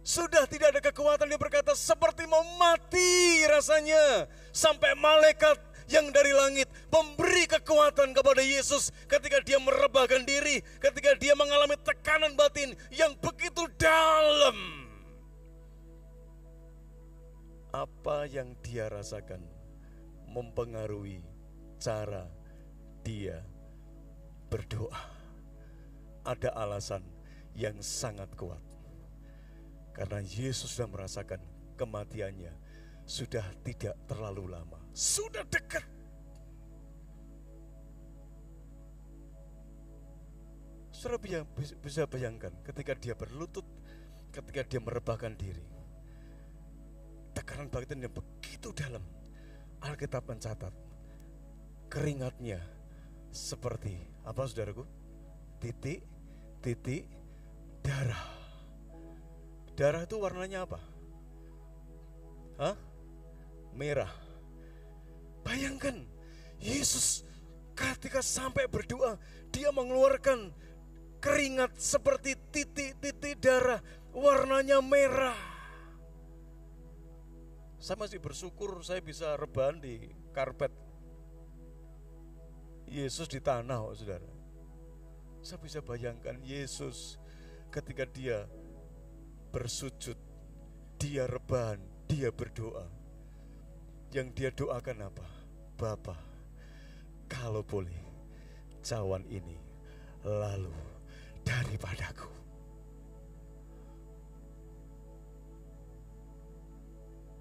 Sudah tidak ada kekuatan, dia berkata seperti mau mati rasanya. Sampai malaikat yang dari langit memberi kekuatan kepada Yesus ketika dia merebahkan diri, ketika dia mengalami tekanan batin yang begitu dalam. Apa yang dia rasakan mempengaruhi cara dia berdoa. Ada alasan yang sangat kuat. Karena Yesus sudah merasakan kematiannya sudah tidak terlalu lama, sudah dekat. Saudara bisa bayangkan ketika dia berlutut, ketika dia merebahkan diri, tekanan batin yang begitu dalam. Alkitab mencatat keringatnya seperti apa, saudaraku? Titik darah. Darah itu warnanya apa? Hah? Merah. Bayangkan, Yesus ketika sampai berdoa, dia mengeluarkan keringat seperti titik-titik darah, warnanya merah. Saya masih bersyukur saya bisa rebahan di karpet. Yesus di tanah, saudara. Saya bisa bayangkan Yesus ketika dia bersujud, dia rebahan, dia berdoa. Yang dia doakan apa? Bapa, kalau boleh cawan ini lalu daripadaku.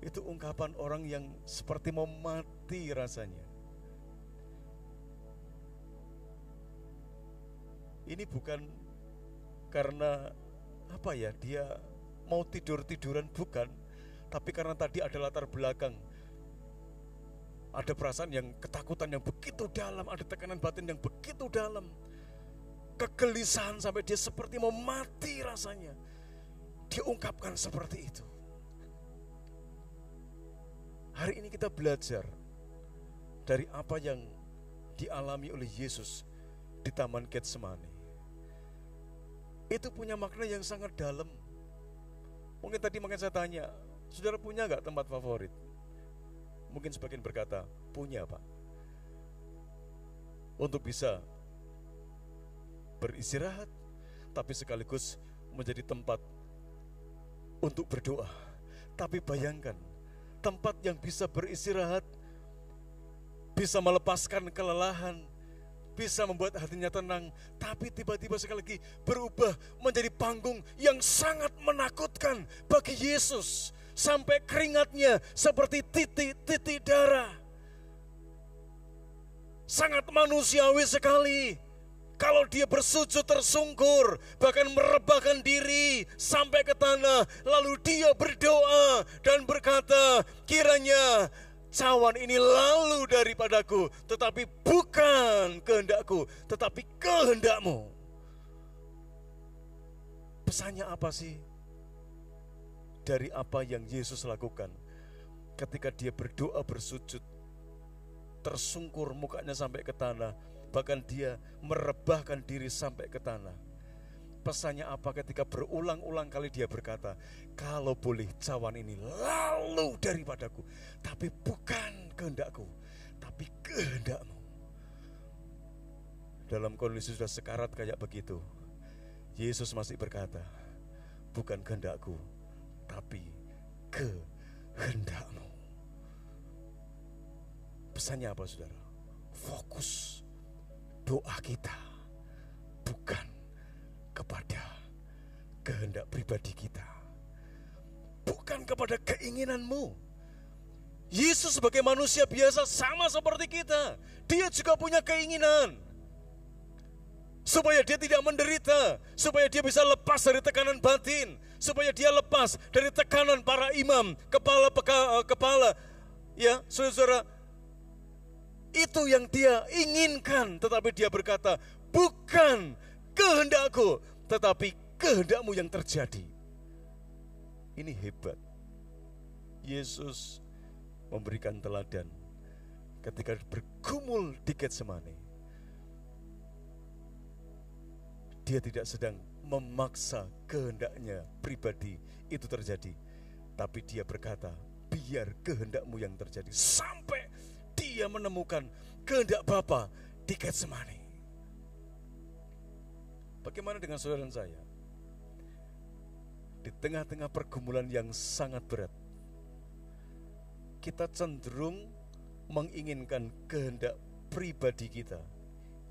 Itu ungkapan orang yang seperti mau mati rasanya. Ini bukan karena apa ya, dia mau tidur-tiduran, bukan. Tapi karena tadi ada latar belakang. Ada perasaan yang ketakutan yang begitu dalam, ada tekanan batin yang begitu dalam. Kegelisahan sampai dia seperti mau mati rasanya. Dia ungkapkan seperti itu. Hari ini kita belajar dari apa yang dialami oleh Yesus di Taman Getsemani. Itu punya makna yang sangat dalam. Mungkin saya tanya, saudara punya gak tempat favorit? Mungkin sebagian berkata, punya Pak. untuk bisa beristirahat, tapi sekaligus menjadi tempat untuk berdoa. Tapi bayangkan, tempat yang bisa beristirahat, bisa melepaskan kelelahan, bisa membuat hatinya tenang, tapi tiba-tiba sekali lagi berubah menjadi panggung yang sangat menakutkan bagi Yesus. Sampai keringatnya seperti titik-titik darah. Sangat manusiawi sekali. Kalau dia bersujud tersungkur, bahkan merebahkan diri sampai ke tanah, lalu dia berdoa dan berkata, kiranya cawan ini lalu daripadaku, tetapi bukan kehendakku, tetapi kehendakmu. Pesannya apa sih? Dari apa yang Yesus lakukan ketika dia berdoa bersujud, tersungkur mukanya sampai ke tanah, bahkan dia merebahkan diri sampai ke tanah. Pesannya apa ketika berulang-ulang kali dia berkata, kalau boleh cawan ini lalu daripadaku, tapi bukan kehendakku, tapi kehendakmu. Dalam kondisi sudah sekarat kayak begitu, Yesus masih berkata, bukan kehendakku, tapi kehendakmu. Pesannya apa, saudara? Fokus doa kita bukan kepada kehendak pribadi kita, bukan kepada keinginanmu. Yesus sebagai manusia biasa sama seperti kita. Dia juga punya keinginan supaya dia tidak menderita, supaya dia bisa lepas dari tekanan batin, supaya dia lepas dari tekanan para imam, kepala, ya, saudara. Itu yang dia inginkan, tetapi dia berkata, bukan kehendakku, tetapi kehendakmu yang terjadi. Ini hebat. Yesus memberikan teladan ketika bergumul di Getsemani. Dia tidak sedang memaksa kehendaknya pribadi itu terjadi, tapi dia berkata, biar kehendakmu yang terjadi, sampai dia menemukan kehendak Bapa di Getsemani. Bagaimana dengan saudara dan saya? Di tengah-tengah pergumulan yang sangat berat, kita cenderung menginginkan kehendak pribadi kita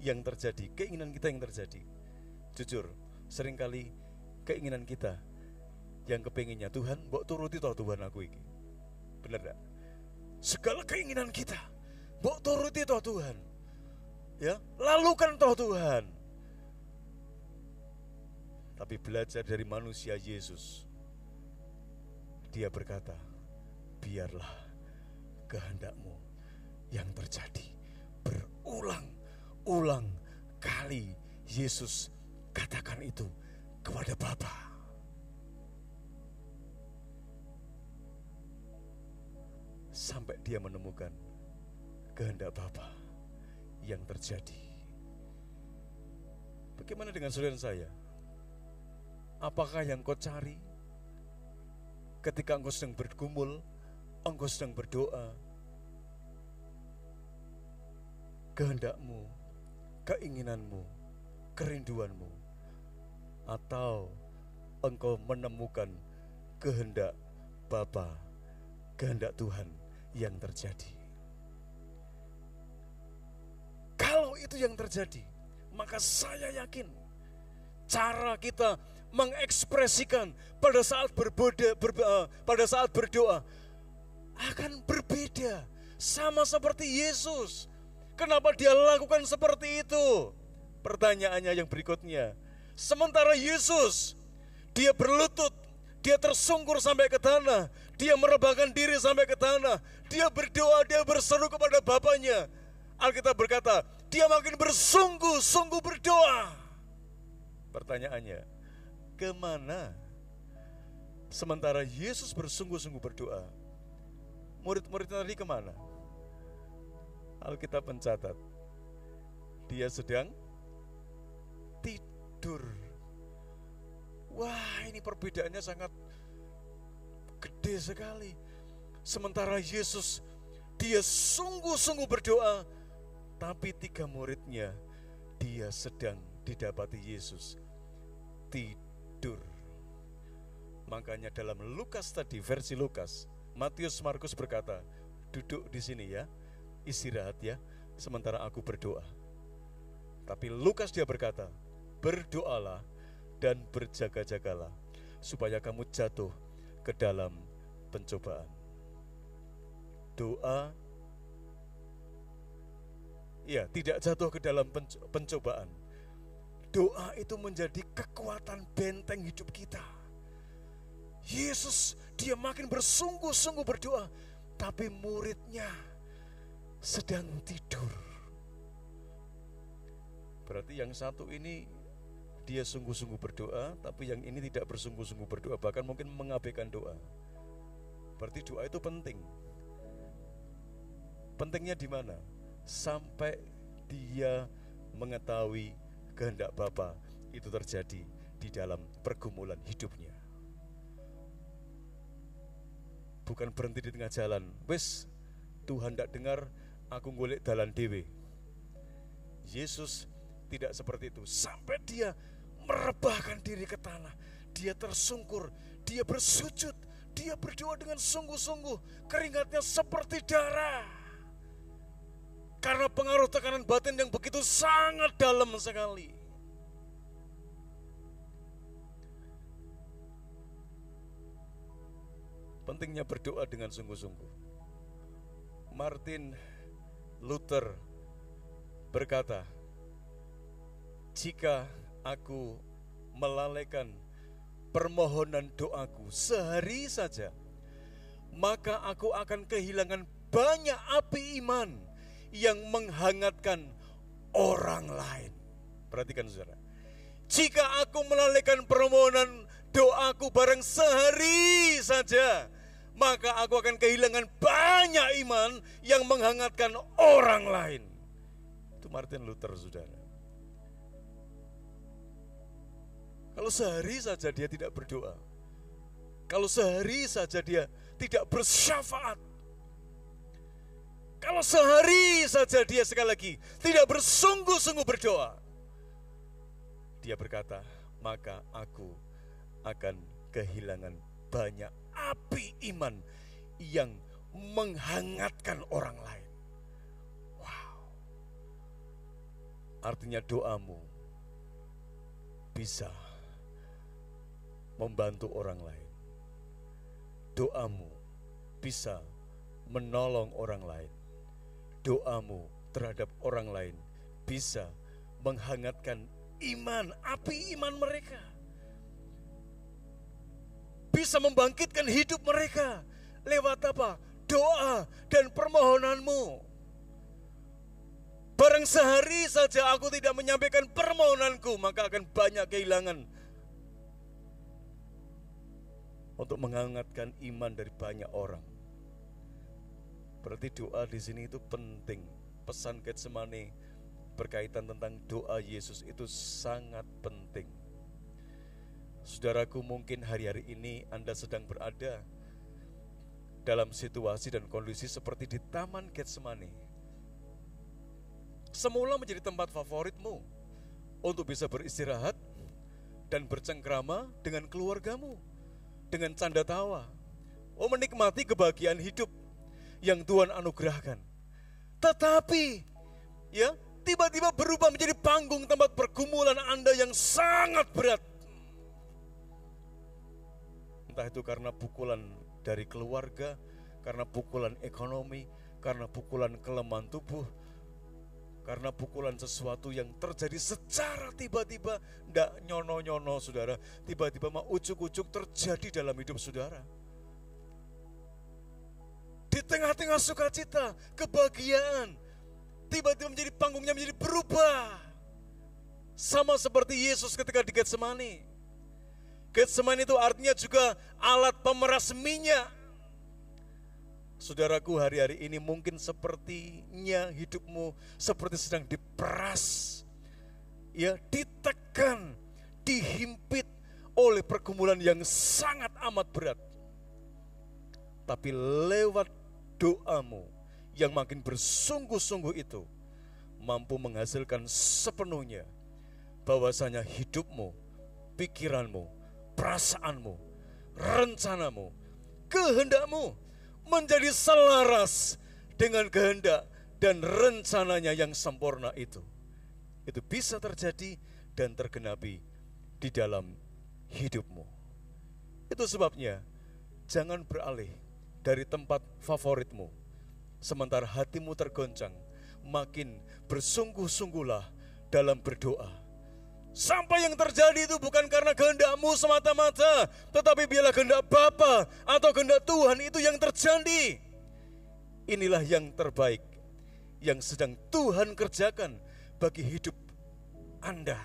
yang terjadi, keinginan kita yang terjadi. Jujur, seringkali keinginan kita yang kepinginnya, Tuhan, mbok turuti toh Tuhan aku ini. Benar gak? Segala keinginan kita, mbok turuti toh Tuhan. Ya, lalukan toh Tuhan. Tapi belajar dari manusia Yesus, dia berkata, biarlah kehendakmu yang terjadi. Berulang-ulang kali Yesus katakan itu kepada Bapa. Sampai dia menemukan kehendak Bapa yang terjadi. Bagaimana dengan saudara saya? Apakah yang kau cari ketika engkau sedang bergumul, engkau sedang berdoa? Kehendakmu, keinginanmu, kerinduanmu, atau engkau menemukan kehendak Bapa, kehendak Tuhan yang terjadi? Kalau itu yang terjadi, maka saya yakin cara kita mengekspresikan pada saat berdoa akan berbeda, sama seperti Yesus. Kenapa dia lakukan seperti itu? Pertanyaannya yang berikutnya. Sementara Yesus, dia berlutut, dia tersungkur sampai ke tanah, dia merebahkan diri sampai ke tanah, dia berdoa, dia berseru kepada Bapanya. Alkitab berkata, dia makin bersungguh-sungguh berdoa. Pertanyaannya, kemana? Sementara Yesus bersungguh-sungguh berdoa, murid-murid tadi kemana? Alkitab mencatat, dia sedang tidur. Wah, ini perbedaannya sangat gede sekali. Sementara Yesus, dia sungguh-sungguh berdoa, Tapi 3 muridnya, dia sedang didapati Yesus tidur. Makanya dalam Lukas tadi, versi Lukas, Matius, Markus berkata, duduk di sini ya, istirahat ya, sementara aku berdoa. Tapi Lukas dia berkata, berdoalah dan berjaga-jagalah, supaya kamu jatuh ke dalam pencobaan. Doa, ya, tidak jatuh ke dalam pencobaan. Doa itu menjadi kekuatan benteng hidup kita. Yesus, dia makin bersungguh-sungguh berdoa, tapi muridnya sedang tidur. Berarti yang satu ini dia sungguh-sungguh berdoa, tapi yang ini tidak bersungguh-sungguh berdoa, bahkan mungkin mengabaikan doa. Berarti doa itu penting. Pentingnya di mana? Sampai dia mengetahui kehendak Bapa itu terjadi di dalam pergumulan hidupnya. Bukan berhenti di tengah jalan. Wes, Tuhan tidak dengar, aku golek dalan dewe. Yesus tidak seperti itu. Sampai dia merebahkan diri ke tanah, dia tersungkur, dia bersujud, dia berdoa dengan sungguh-sungguh, keringatnya seperti darah. Karena pengaruh tekanan batin yang begitu sangat dalam sekali. Pentingnya berdoa dengan sungguh-sungguh. Martin Luther berkata, jika aku melalaikan permohonan doaku sehari saja, maka aku akan kehilangan banyak api iman yang menghangatkan orang lain. Perhatikan saudara, jika aku melalaikan permohonan doaku barang sehari saja, maka aku akan kehilangan banyak iman yang menghangatkan orang lain. Itu Martin Luther, saudara. Kalau sehari saja dia tidak berdoa, kalau sehari saja dia tidak bersyafaat, kalau sehari saja dia sekali lagi tidak bersungguh-sungguh berdoa, dia berkata, maka aku akan kehilangan banyak api iman yang menghangatkan orang lain. Wow. Artinya doamu bisa membantu orang lain. Doamu bisa menolong orang lain. Doamu terhadap orang lain bisa menghangatkan iman, api iman mereka. Bisa membangkitkan hidup mereka. Lewat apa? Doa dan permohonanmu. Barang sehari saja aku tidak menyampaikan permohonanku, maka akan banyak kehilangan. Untuk menghangatkan iman dari banyak orang. Berarti doa di sini itu penting. Pesan Getsemani berkaitan tentang doa Yesus itu sangat penting. Saudaraku, mungkin hari-hari ini Anda sedang berada dalam situasi dan kondisi seperti di Taman Getsemani. Semula menjadi tempat favoritmu untuk bisa beristirahat dan bercengkrama dengan keluargamu, dengan canda tawa, menikmati kebahagiaan hidup yang Tuhan anugerahkan. Tetapi ya, tiba-tiba berubah menjadi panggung tempat pergumulan Anda yang sangat berat. Entah itu karena pukulan dari keluarga, karena pukulan ekonomi, karena pukulan kelemahan tubuh, karena pukulan sesuatu yang terjadi secara tiba-tiba, tidak nyono-nyono saudara, tiba-tiba mau ujuk-ujuk terjadi dalam hidup saudara. Di tengah-tengah sukacita, kebahagiaan, tiba-tiba menjadi panggungnya menjadi berubah. Sama seperti Yesus ketika di Getsemani. Getsemani itu artinya juga alat pemeras minyak. Saudaraku, hari-hari ini mungkin sepertinya hidupmu seperti sedang diperas, ya, ditekan, dihimpit oleh pergumulan yang sangat amat berat. Tapi lewat doamu yang makin bersungguh-sungguh itu, mampu menghasilkan sepenuhnya, bahwasanya hidupmu, pikiranmu, perasaanmu, rencanamu, kehendakmu menjadi selaras dengan kehendak dan rencananya yang sempurna itu. Itu bisa terjadi dan tergenapi di dalam hidupmu. Itu sebabnya jangan beralih dari tempat favoritmu. Sementara hatimu tergoncang, makin bersungguh-sungguhlah dalam berdoa. Sampai yang terjadi itu bukan karena kehendakmu semata-mata, tetapi biarlah kehendak Bapa atau kehendak Tuhan itu yang terjadi. Inilah yang terbaik yang sedang Tuhan kerjakan bagi hidup Anda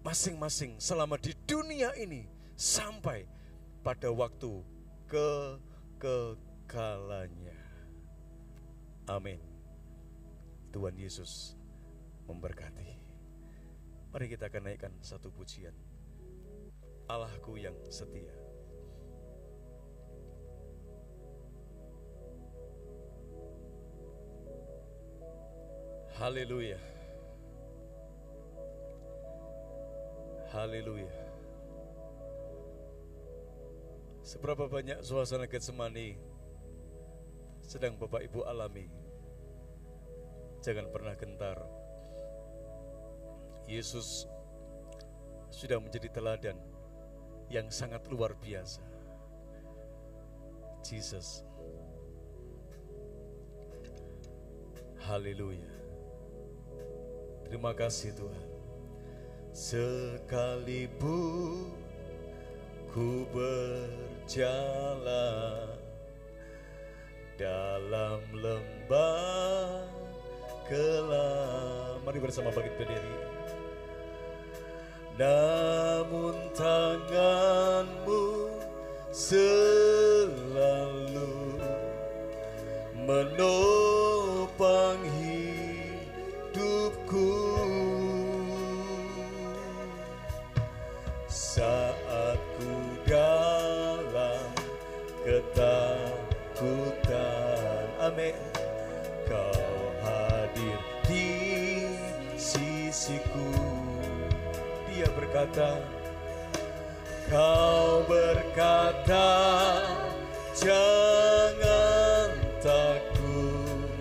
masing-masing selama di dunia ini sampai pada waktu kekekalannya. Amin. Tuhan Yesus memberkati. Mari kita akan naikkan satu pujian. Allahku yang setia. Haleluya. Haleluya. Seberapa banyak suasana Getsemani sedang Bapak Ibu alami. Jangan pernah gentar. Yesus sudah menjadi teladan yang sangat luar biasa. Jesus. Haleluya. Terima kasih Tuhan. Sekalipun ku berjalan dalam lembah gelap. Mari bersama bangkit berdiri. Namun tanganmu selalu menopang hidupku saat ku dalam ketakutan. Amin. Kau hadir di sisiku. Dia berkata, kau berkata, jangan takut,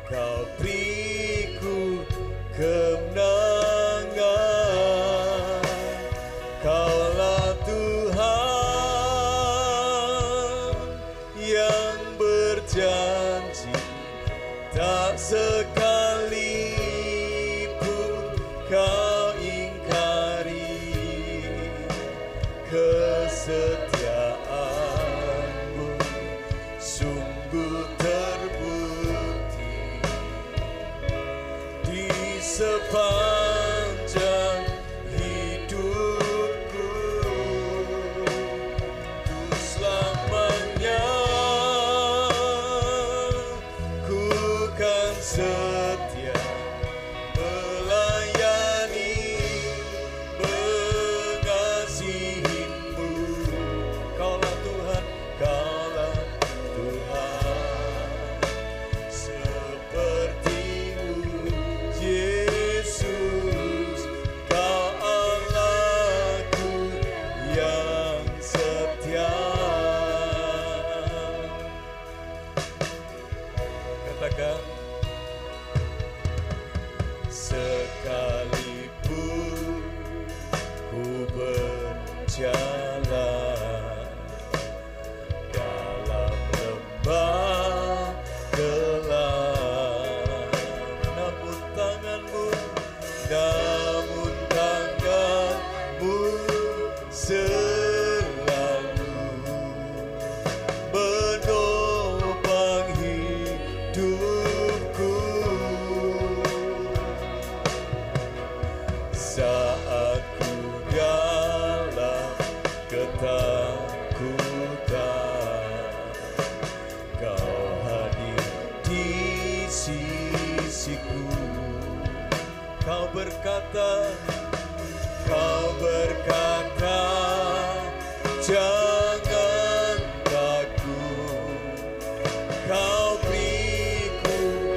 kau beriku kemenangan. Kaulah Tuhan yang berjanji, tak sekalipun kau ingkari kesetiaanmu, sungguh terbukti di sepanjang hidupku. Ku selamanya ku kan setia melayani, mengasihimu. Kaulah Tuhan, kaulah Tuhan, sepertimu Yesus, kau Allahku yang setia. Katakan, sekalipun ku berjalan dalam lembah gelap, namun tanganmu selalu menopang hidupku saat ku dalam ketakutan. Kau hadir di sisiku. Kau berkata, jangan takut, kau beriku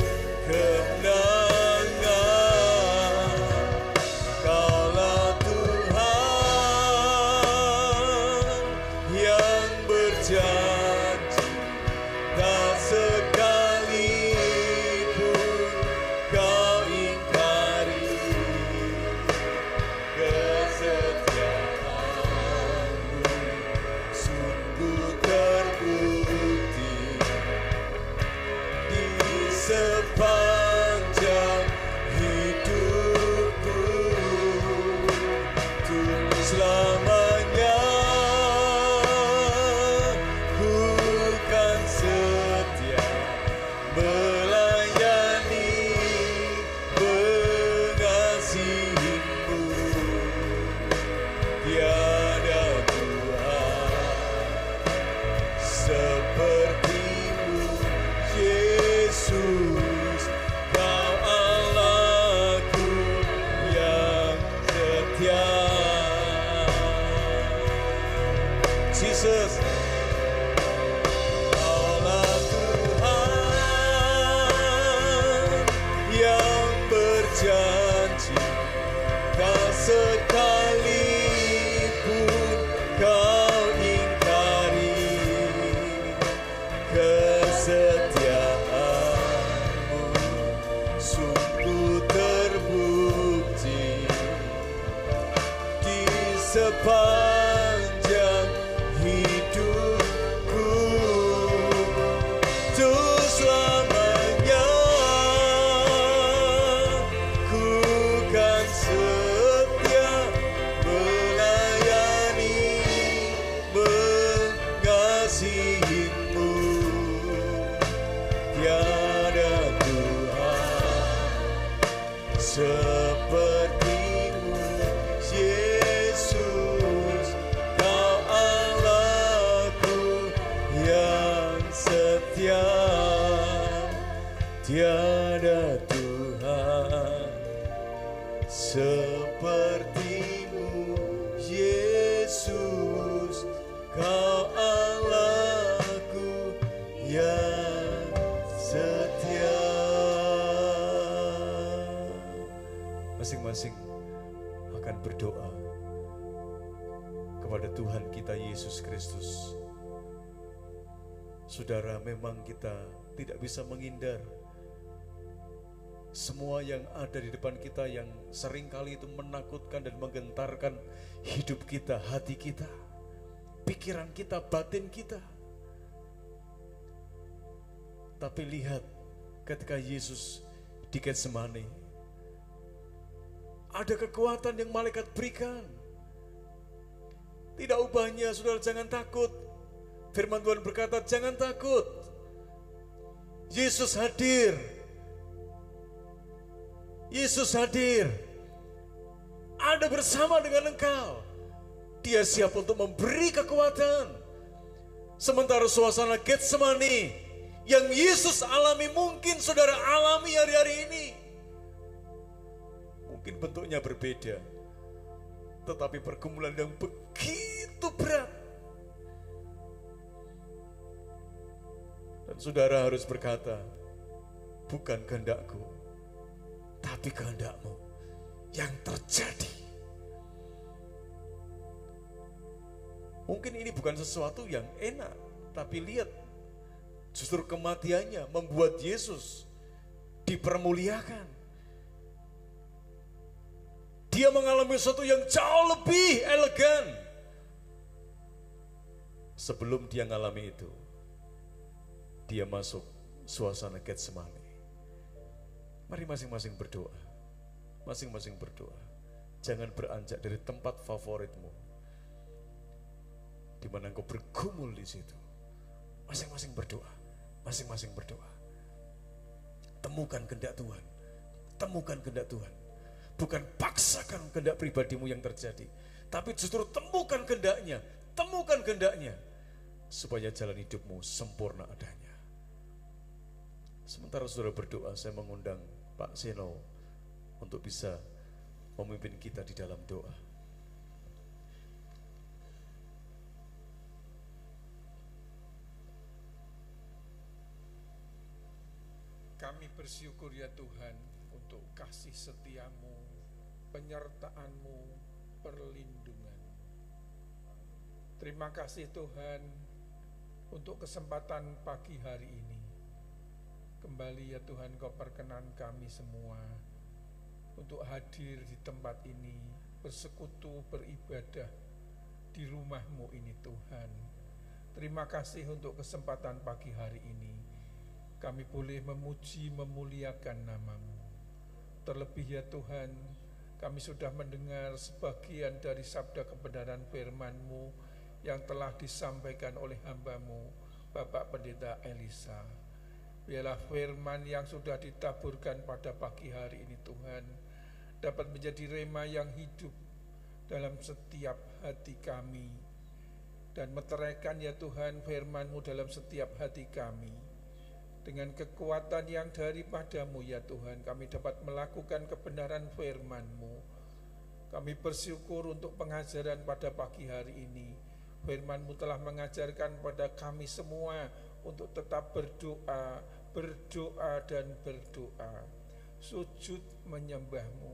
sepanjang hidupku, tuh selamanya ku kan setia melayani, mengasihimu. Tiada Tuhan sepertimu, Yesus, Kau Allahku yang setia. Tiada Tuhan sepertimu, Yesus, Kau Allahku yang setia. Masing-masing akan berdoa kepada Tuhan kita Yesus Kristus. Saudara, memang kita tidak bisa menghindar semua yang ada di depan kita yang seringkali itu menakutkan dan menggentarkan hidup kita, hati kita, pikiran kita, batin kita. Tapi lihat ketika Yesus di Getsemani, ada kekuatan yang malaikat berikan. Tidak ubahnya, saudara, jangan takut. Firman Tuhan berkata, jangan takut. Yesus hadir. Yesus hadir. Ada bersama dengan engkau. Dia siap untuk memberi kekuatan. Sementara suasana Getsemani yang Yesus alami mungkin saudara alami hari-hari ini. Mungkin bentuknya berbeda, tetapi pergumulan yang begitu berat. Dan saudara harus berkata, bukan kehendakku, tapi kehendakmu yang terjadi. Mungkin ini bukan sesuatu yang enak, tapi lihat, justru kematiannya membuat Yesus dipermuliakan. Dia mengalami sesuatu yang jauh lebih elegan. Sebelum dia mengalami itu, dia masuk suasana Getsemani. Mari masing-masing berdoa. Masing-masing berdoa. Jangan beranjak dari tempat favoritmu, di mana engkau bergumul di situ. Masing-masing berdoa. Masing-masing berdoa. Temukan kehendak Tuhan. Temukan kehendak Tuhan. Bukan paksakan kehendak pribadimu yang terjadi, tapi justru temukan kehendaknya. Temukan kehendaknya, supaya jalan hidupmu sempurna adanya. Sementara saudara berdoa, saya mengundang Pak Seno untuk bisa memimpin kita di dalam doa. Kami bersyukur ya Tuhan untuk kasih setiamu, penyertaan-Mu, perlindungan. Terima kasih Tuhan untuk kesempatan pagi hari ini. Kembali ya Tuhan, Kau perkenan kami semua untuk hadir di tempat ini, bersekutu, beribadah di rumah-Mu ini Tuhan. Terima kasih untuk kesempatan pagi hari ini. Kami boleh memuji, memuliakan nama-Mu. Terlebih ya Tuhan, kami sudah mendengar sebagian dari sabda kebenaran firman-Mu yang telah disampaikan oleh hamba-Mu, Bapak Pendeta Elisa. Biarlah firman yang sudah ditaburkan pada pagi hari ini Tuhan, dapat menjadi rema yang hidup dalam setiap hati kami. Dan meteraikan ya Tuhan firman-Mu dalam setiap hati kami. Dengan kekuatan yang daripada-Mu ya Tuhan, kami dapat melakukan kebenaran firman-Mu. Kami bersyukur untuk pengajaran pada pagi hari ini. Firman-Mu telah mengajarkan pada kami semua untuk tetap berdoa, berdoa dan berdoa. Sujud menyembah-Mu.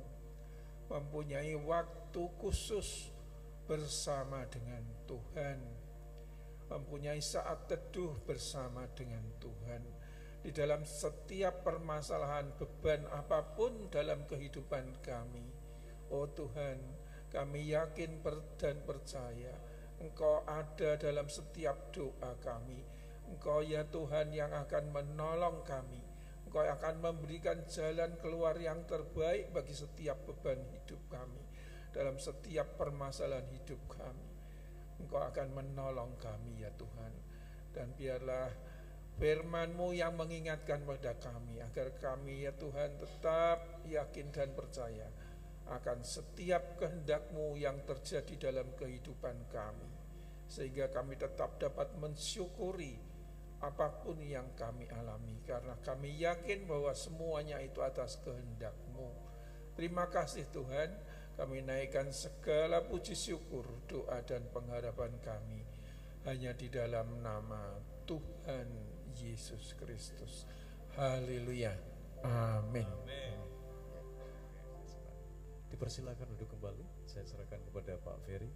Mempunyai waktu khusus bersama dengan Tuhan. Mempunyai saat teduh bersama dengan Tuhan. Di dalam setiap permasalahan, beban apapun dalam kehidupan kami. Oh Tuhan, Kami yakin dan percaya Engkau ada dalam setiap doa kami. Engkau ya Tuhan yang akan menolong kami. Engkau akan memberikan jalan keluar yang terbaik bagi setiap beban hidup kami, dalam setiap permasalahan hidup kami. Engkau akan menolong kami ya Tuhan. Dan biarlah firman-Mu yang mengingatkan pada kami, agar kami ya Tuhan tetap yakin dan percaya akan setiap kehendak-Mu yang terjadi dalam kehidupan kami, sehingga kami tetap dapat mensyukuri apapun yang kami alami, karena kami yakin bahwa semuanya itu atas kehendak-Mu. Terima kasih Tuhan, kami naikkan segala puji syukur, doa dan pengharapan kami hanya di dalam nama Tuhan Yesus Kristus. Haleluya. Amin. Dipersilakan duduk kembali. Saya serahkan kepada Pak Ferry.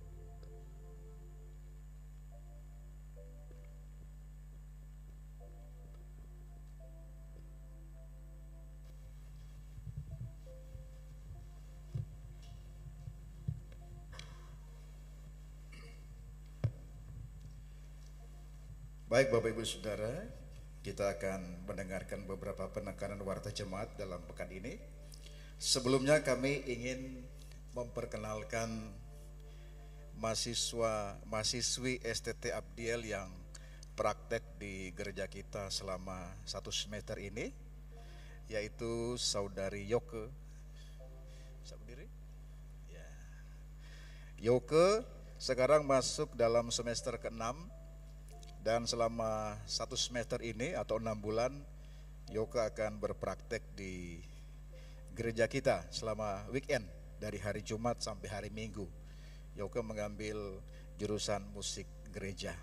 Baik Bapak Ibu Saudara, kita akan mendengarkan beberapa penekanan warta jemaat dalam pekan ini. Sebelumnya kami ingin memperkenalkan mahasiswi STT Abdiel yang praktek di gereja kita selama 1 semester ini, yaitu Saudari Yoke. Saudari? Ya. Yoke sekarang masuk dalam semester ke-6, dan selama 1 semester ini atau 6 bulan Yoke akan berpraktek di gereja kita selama weekend dari hari Jumat sampai hari Minggu. Yoke mengambil jurusan musik gereja.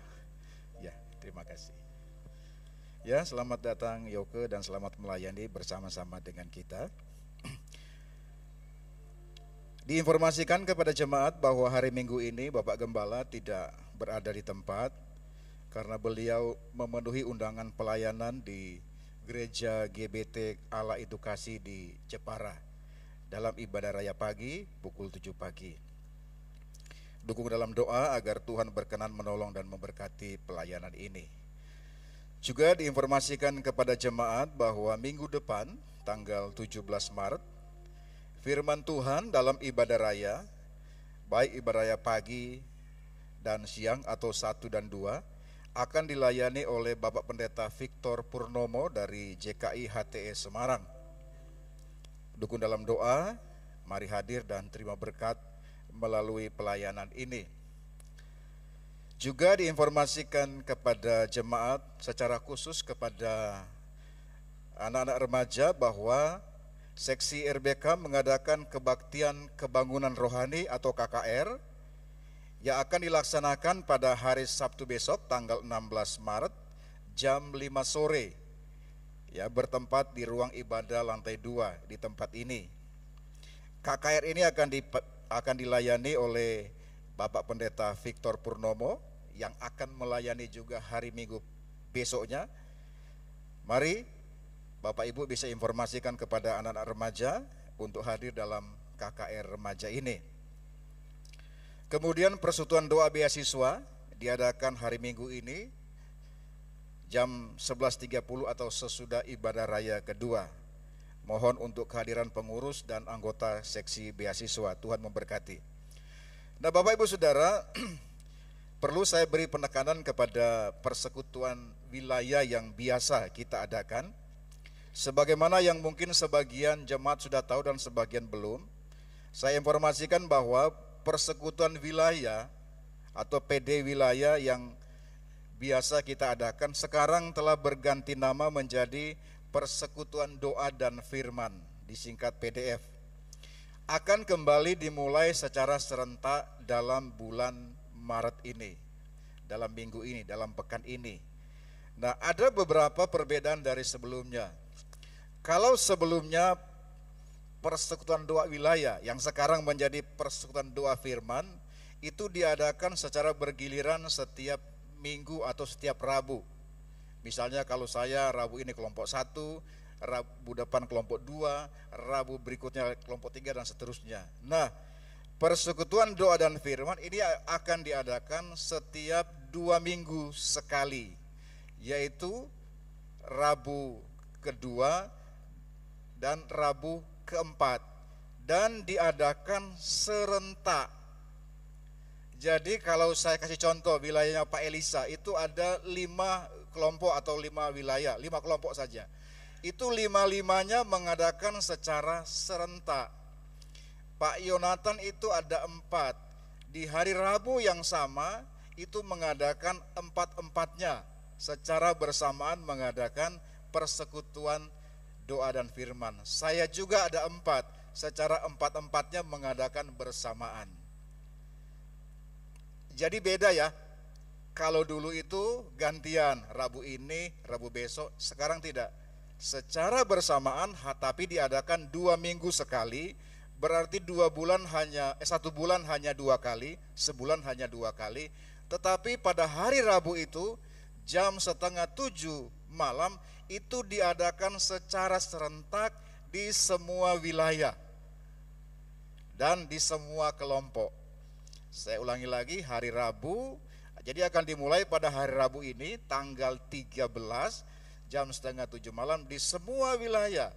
Ya, terima kasih. Ya, selamat datang Yoke dan selamat melayani bersama-sama dengan kita. Diinformasikan kepada jemaat bahwa hari Minggu ini Bapak Gembala tidak berada di tempat karena beliau memenuhi undangan pelayanan di Gereja GBT Allah Edukasi di Jepara dalam ibadah raya pagi pukul 7 pagi. Dukung dalam doa agar Tuhan berkenan menolong dan memberkati pelayanan ini. Juga diinformasikan kepada jemaat bahwa minggu depan tanggal 17 Maret firman Tuhan dalam ibadah raya, baik ibadah raya pagi dan siang atau 1 dan 2, akan dilayani oleh Bapak Pendeta Victor Purnomo dari JKI HTE Semarang. Dukung dalam doa, mari hadir dan terima berkat melalui pelayanan ini. Juga diinformasikan kepada jemaat secara khusus kepada anak-anak remaja bahwa seksi RBK mengadakan kebaktian kebangunan rohani atau KKR yang akan dilaksanakan pada hari Sabtu besok tanggal 16 Maret jam 5 sore ya, bertempat di ruang ibadah lantai 2 di tempat ini. KKR ini akan dilayani oleh Bapak Pendeta Victor Purnomo yang akan melayani juga hari Minggu besoknya. Mari Bapak Ibu bisa informasikan kepada anak-anak remaja untuk hadir dalam KKR remaja ini. Kemudian persekutuan doa beasiswa diadakan hari Minggu ini jam 11.30 atau sesudah ibadah raya kedua. Mohon untuk kehadiran pengurus dan anggota seksi beasiswa. Tuhan memberkati. Nah Bapak Ibu Saudara, perlu saya beri penekanan kepada persekutuan wilayah yang biasa kita adakan. Sebagaimana yang mungkin sebagian jemaat sudah tahu dan sebagian belum, saya informasikan bahwa persekutuan wilayah atau PD wilayah yang biasa kita adakan sekarang telah berganti nama menjadi Persekutuan Doa dan Firman, disingkat PDF. Akan kembali dimulai secara serentak dalam bulan Maret ini, dalam minggu ini, dalam pekan ini. Nah, ada beberapa perbedaan dari sebelumnya. Kalau sebelumnya Persekutuan Doa Wilayah yang sekarang menjadi Persekutuan Doa Firman itu diadakan secara bergiliran setiap minggu atau setiap Rabu. Misalnya kalau saya Rabu ini kelompok 1, Rabu depan kelompok 2, Rabu berikutnya kelompok 3 dan seterusnya. Nah, persekutuan doa dan firman ini akan diadakan setiap 2 minggu sekali, yaitu Rabu kedua dan Rabu keempat, dan diadakan serentak. Jadi kalau saya kasih contoh wilayahnya Pak Elisa itu ada 5 kelompok atau 5 wilayah, 5 kelompok saja. Itu 5-5-nya mengadakan secara serentak. Pak Yonatan itu ada 4. Di hari Rabu yang sama itu mengadakan 4-4-nya secara bersamaan mengadakan persekutuan doa dan firman. Saya juga ada 4, secara 4-4-nya mengadakan bersamaan. Jadi beda ya. Kalau dulu itu gantian, Rabu ini, Rabu besok, sekarang tidak. Secara bersamaan, tapi diadakan 2 minggu sekali, berarti 1 bulan hanya 2 kali, sebulan hanya 2 kali. Tetapi pada hari Rabu itu, jam 6:30 malam, itu diadakan secara serentak di semua wilayah dan di semua kelompok. Saya ulangi lagi, hari Rabu, jadi akan dimulai pada hari Rabu ini tanggal 13 jam 6:30 malam di semua wilayah.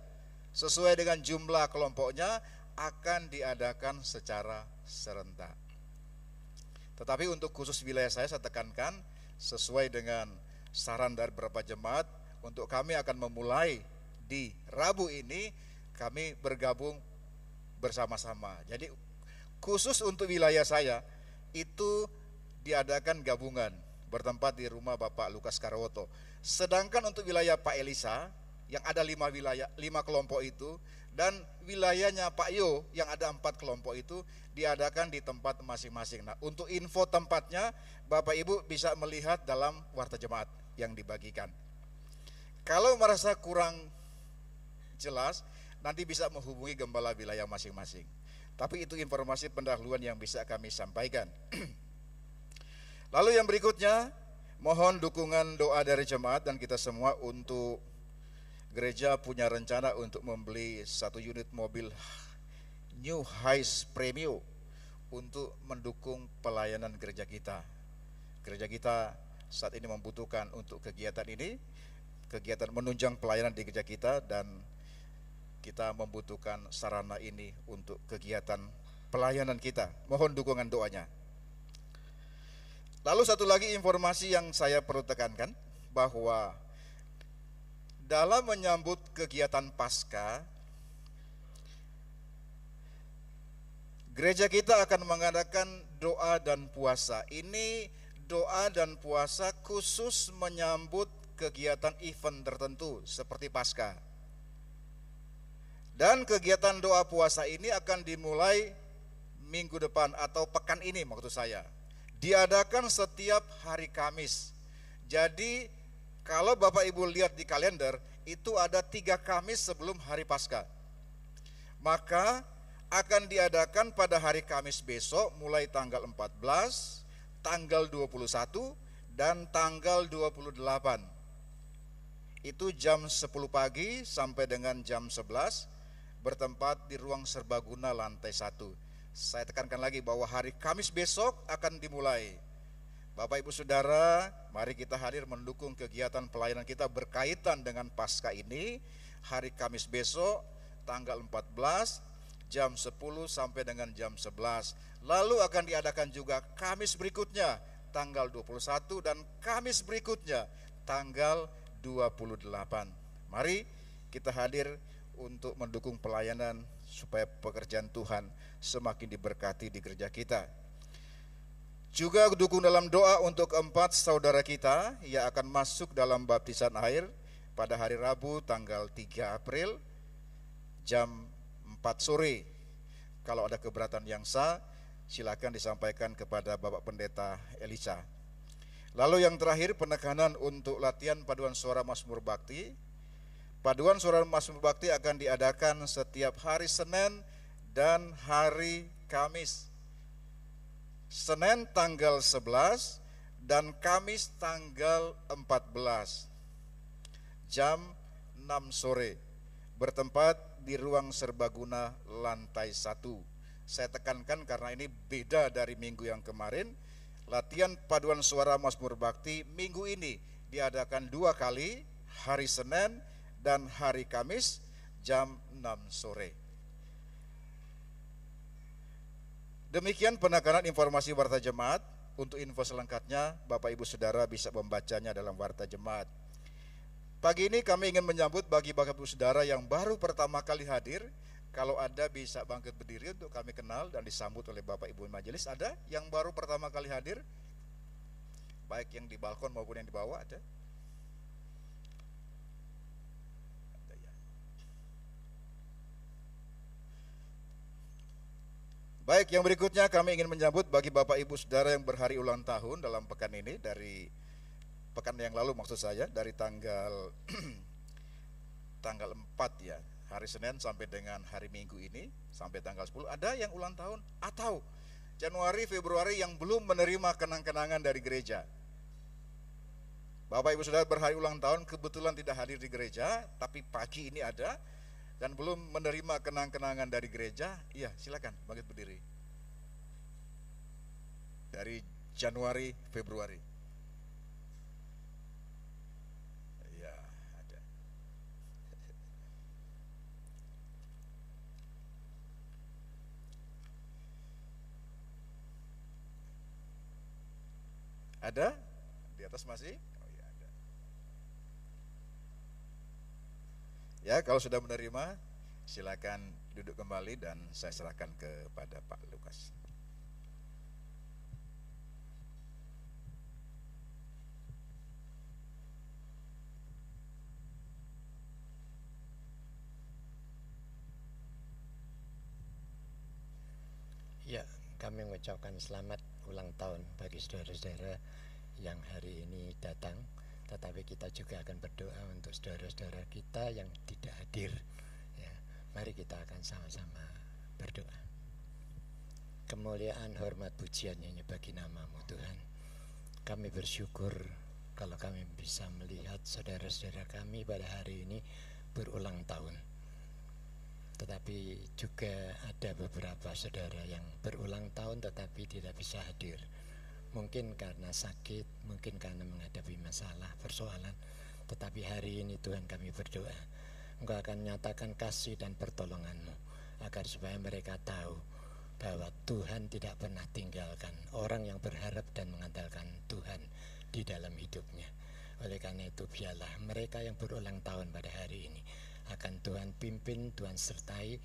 Sesuai dengan jumlah kelompoknya akan diadakan secara serentak. Tetapi untuk khusus wilayah saya tekankan sesuai dengan saran dari beberapa jemaat, untuk kami akan memulai di Rabu ini, kami bergabung bersama-sama. Jadi khusus untuk wilayah saya itu diadakan gabungan bertempat di rumah Bapak Lukas Karawoto. Sedangkan untuk wilayah Pak Elisa yang ada 5 wilayah, 5 kelompok itu, dan wilayahnya Pak Yo yang ada 4 kelompok itu diadakan di tempat masing-masing. Nah, untuk info tempatnya Bapak Ibu bisa melihat dalam warta jemaat yang dibagikan. Kalau merasa kurang jelas, nanti bisa menghubungi gembala wilayah masing-masing. Tapi itu informasi pendahuluan yang bisa kami sampaikan. Lalu yang berikutnya, mohon dukungan doa dari jemaat dan kita semua untuk gereja punya rencana untuk membeli 1 unit mobil New Hiace Premium untuk mendukung pelayanan gereja kita. Gereja kita saat ini membutuhkan untuk kegiatan ini, kegiatan menunjang pelayanan di gereja kita, dan kita membutuhkan sarana ini untuk kegiatan pelayanan kita. Mohon dukungan doanya. Lalu satu lagi informasi yang saya perlu tekankan, bahwa dalam menyambut kegiatan Paskah, gereja kita akan mengadakan doa dan puasa. Ini doa dan puasa khusus menyambut kegiatan event tertentu seperti Paskah. Dan kegiatan doa puasa ini akan dimulai minggu depan atau pekan ini maksud saya. Diadakan setiap hari Kamis. Jadi kalau Bapak Ibu lihat di kalender, itu ada 3 Kamis sebelum hari Paskah. Maka akan diadakan pada hari Kamis besok mulai tanggal 14, tanggal 21, dan tanggal 28. Itu jam 10 pagi sampai dengan jam 11, bertempat di ruang serbaguna lantai 1. Saya tekankan lagi bahwa hari Kamis besok akan dimulai. Bapak Ibu Saudara, mari kita hadir mendukung kegiatan pelayanan kita berkaitan dengan Paskah ini. Hari Kamis besok tanggal 14 jam 10 sampai dengan jam 11. Lalu akan diadakan juga Kamis berikutnya tanggal 21 dan Kamis berikutnya tanggal 28. Mari kita hadir untuk mendukung pelayanan supaya pekerjaan Tuhan semakin diberkati di gereja kita. Juga dukung dalam doa untuk 4 saudara kita yang akan masuk dalam baptisan air pada hari Rabu tanggal 3 April jam 4 sore. Kalau ada keberatan yang sah, silakan disampaikan kepada Bapak Pendeta Elisa. Lalu yang terakhir, penekanan untuk latihan paduan suara Mazmur Bakti. Paduan suara Mazmur Bakti akan diadakan setiap hari Senin dan hari Kamis. Senin tanggal 11 dan Kamis tanggal 14 jam 6 sore, bertempat di ruang serbaguna lantai 1. saya tekankan karena ini beda dari minggu yang kemarin. Latihan paduan suara Mazmur Bakti minggu ini diadakan 2 kali, hari Senin dan hari Kamis jam 6 sore. Demikian penekanan informasi Warta Jemaat. Untuk info selengkapnya Bapak Ibu Saudara bisa membacanya dalam Warta Jemaat. Pagi ini kami ingin menyambut bagi Bapak Ibu Saudara yang baru pertama kali hadir. Kalau ada bisa bangkit berdiri untuk kami kenal dan disambut oleh Bapak Ibu majelis. Ada yang baru pertama kali hadir? Baik yang di balkon maupun yang di bawah ada? Ada ya. Baik, yang berikutnya kami ingin menyambut bagi Bapak Ibu Saudara yang berhari ulang tahun dalam pekan ini, dari pekan yang lalu maksud saya, dari tanggal tanggal 4 ya, hari Senin sampai dengan hari Minggu ini sampai tanggal 10. Ada yang ulang tahun atau Januari, Februari yang belum menerima kenang-kenangan dari gereja. Bapak Ibu Saudara berhari ulang tahun kebetulan tidak hadir di gereja, tapi pagi ini ada dan belum menerima kenang-kenangan dari gereja. Iya, silakan bangkit berdiri. Dari Januari, Februari. Iya, ada. Ada? Di atas masih? Oh iya ada. Ya, kalau sudah menerima, silakan duduk kembali dan saya serahkan kepada Pak Lukas. Ya, kami mengucapkan selamat ulang tahun bagi saudara-saudara yang hari ini datang. Tetapi kita juga akan berdoa untuk saudara-saudara kita yang tidak hadir. Ya, mari kita akan sama-sama berdoa. Kemuliaan, hormat, pujian hanya bagi nama-Mu Tuhan. Kami bersyukur kalau kami bisa melihat saudara-saudara kami pada hari ini berulang tahun. Tetapi juga ada beberapa saudara yang berulang tahun tetapi tidak bisa hadir. Mungkin karena sakit, mungkin karena menghadapi masalah, persoalan. Tetapi hari ini Tuhan kami berdoa, Engkau akan menyatakan kasih dan pertolongan-Mu, agar supaya mereka tahu bahwa Tuhan tidak pernah tinggalkan orang yang berharap dan mengandalkan Tuhan di dalam hidupnya. Oleh karena itu biarlah mereka yang berulang tahun pada hari ini akan Tuhan pimpin, Tuhan sertai,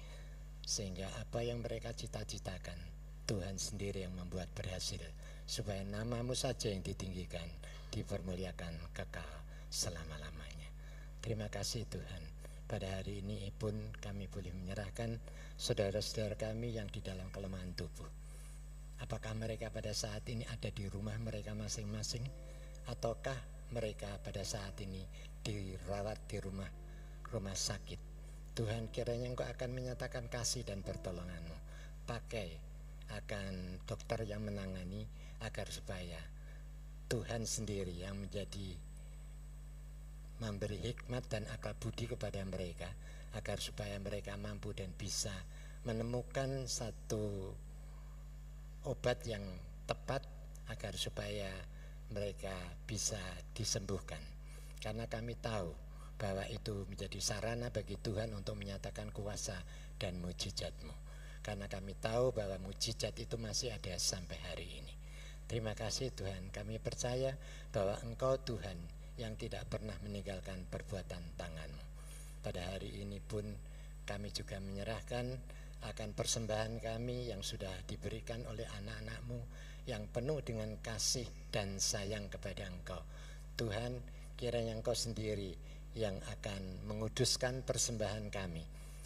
sehingga apa yang mereka cita-citakan Tuhan sendiri yang membuat berhasil, supaya nama-Mu saja yang ditinggikan, dipermuliakan kekal selama-lamanya. Terima kasih Tuhan. Pada hari ini pun kami boleh menyerahkan saudara-saudara kami yang di dalam kelemahan tubuh. Apakah mereka pada saat ini ada di rumah mereka masing-masing, ataukah mereka pada saat ini dirawat di rumah sakit. Tuhan, kiranya Engkau akan menyatakan kasih dan pertolongan-Mu. Pakai akan dokter yang menangani, agar supaya Tuhan sendiri yang menjadi memberi hikmat dan akal budi kepada mereka, agar supaya mereka mampu dan bisa menemukan satu obat yang tepat, agar supaya mereka bisa disembuhkan. Karena kami tahu bahwa itu menjadi sarana bagi Tuhan untuk menyatakan kuasa dan mujizat-Mu. Karena kami tahu bahwa mujizat itu masih ada sampai hari ini. Terima kasih Tuhan, kami percaya bahwa Engkau Tuhan yang tidak pernah meninggalkan perbuatan tangan-Mu. Pada hari ini pun kami juga menyerahkan akan persembahan kami yang sudah diberikan oleh anak-anak-Mu yang penuh dengan kasih dan sayang kepada Engkau. Tuhan, kiranya Engkau sendiri yang akan menguduskan persembahan kami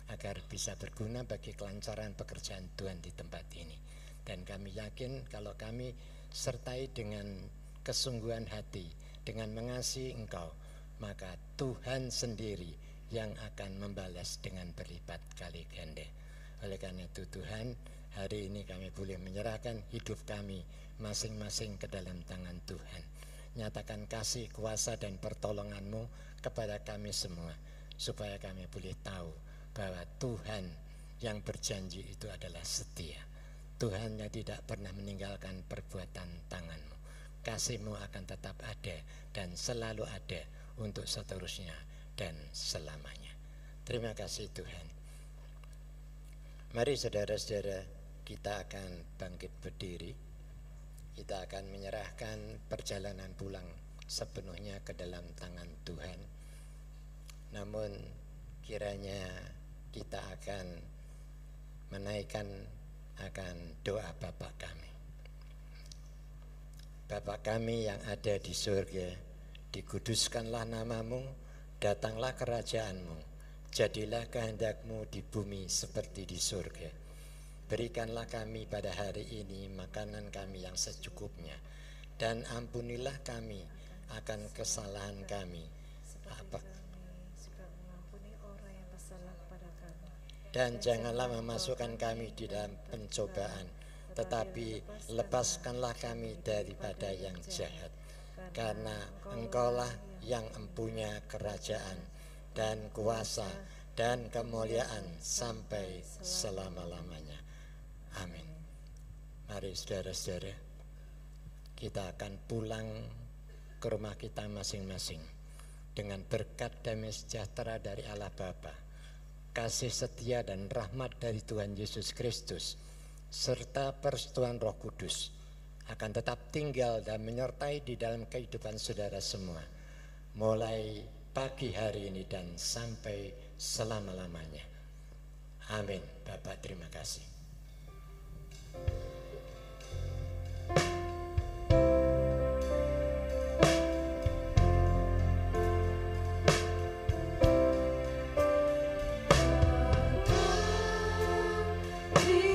agar bisa berguna bagi kelancaran pekerjaan Tuhan di tempat ini. Dan kami yakin kalau kami sertai dengan kesungguhan hati, dengan mengasihi Engkau, maka Tuhan sendiri yang akan membalas dengan berlipat kali ganda. Oleh karena itu Tuhan, hari ini kami boleh menyerahkan hidup kami masing-masing ke dalam tangan Tuhan. Nyatakan kasih, kuasa dan pertolongan-Mu kepada kami semua, supaya kami boleh tahu bahwa Tuhan yang berjanji itu adalah setia. Tuhan yang tidak pernah meninggalkan perbuatan tanganmu. Kasih-Mu akan tetap ada dan selalu ada untuk seterusnya dan selamanya. Terima kasih Tuhan. Mari saudara-saudara, kita akan bangkit berdiri. Kita akan menyerahkan perjalanan pulang sepenuhnya ke dalam tangan Tuhan. Namun kiranya kita akan menaikkan akan doa Bapa kami. Bapa kami yang ada di surga, dikuduskanlah namamu, datanglah kerajaan-Mu, jadilah kehendak-Mu di bumi seperti di surga. Berikanlah kami pada hari ini makanan kami yang secukupnya, dan ampunilah kami akan kesalahan kami. Dan janganlah memasukkan kami di dalam pencobaan, tetapi lepaskanlah kami daripada yang jahat. Karena Engkaulah yang empunya kerajaan dan kuasa dan kemuliaan sampai selama-lamanya. Amin. Mari saudara-saudara, kita akan pulang ke rumah kita masing-masing dengan berkat damai sejahtera dari Allah Bapa, kasih setia dan rahmat dari Tuhan Yesus Kristus, serta persetujuan Roh Kudus akan tetap tinggal dan menyertai di dalam kehidupan saudara semua, mulai pagi hari ini dan sampai selama-lamanya. Amin. Bapak, terima kasih. Di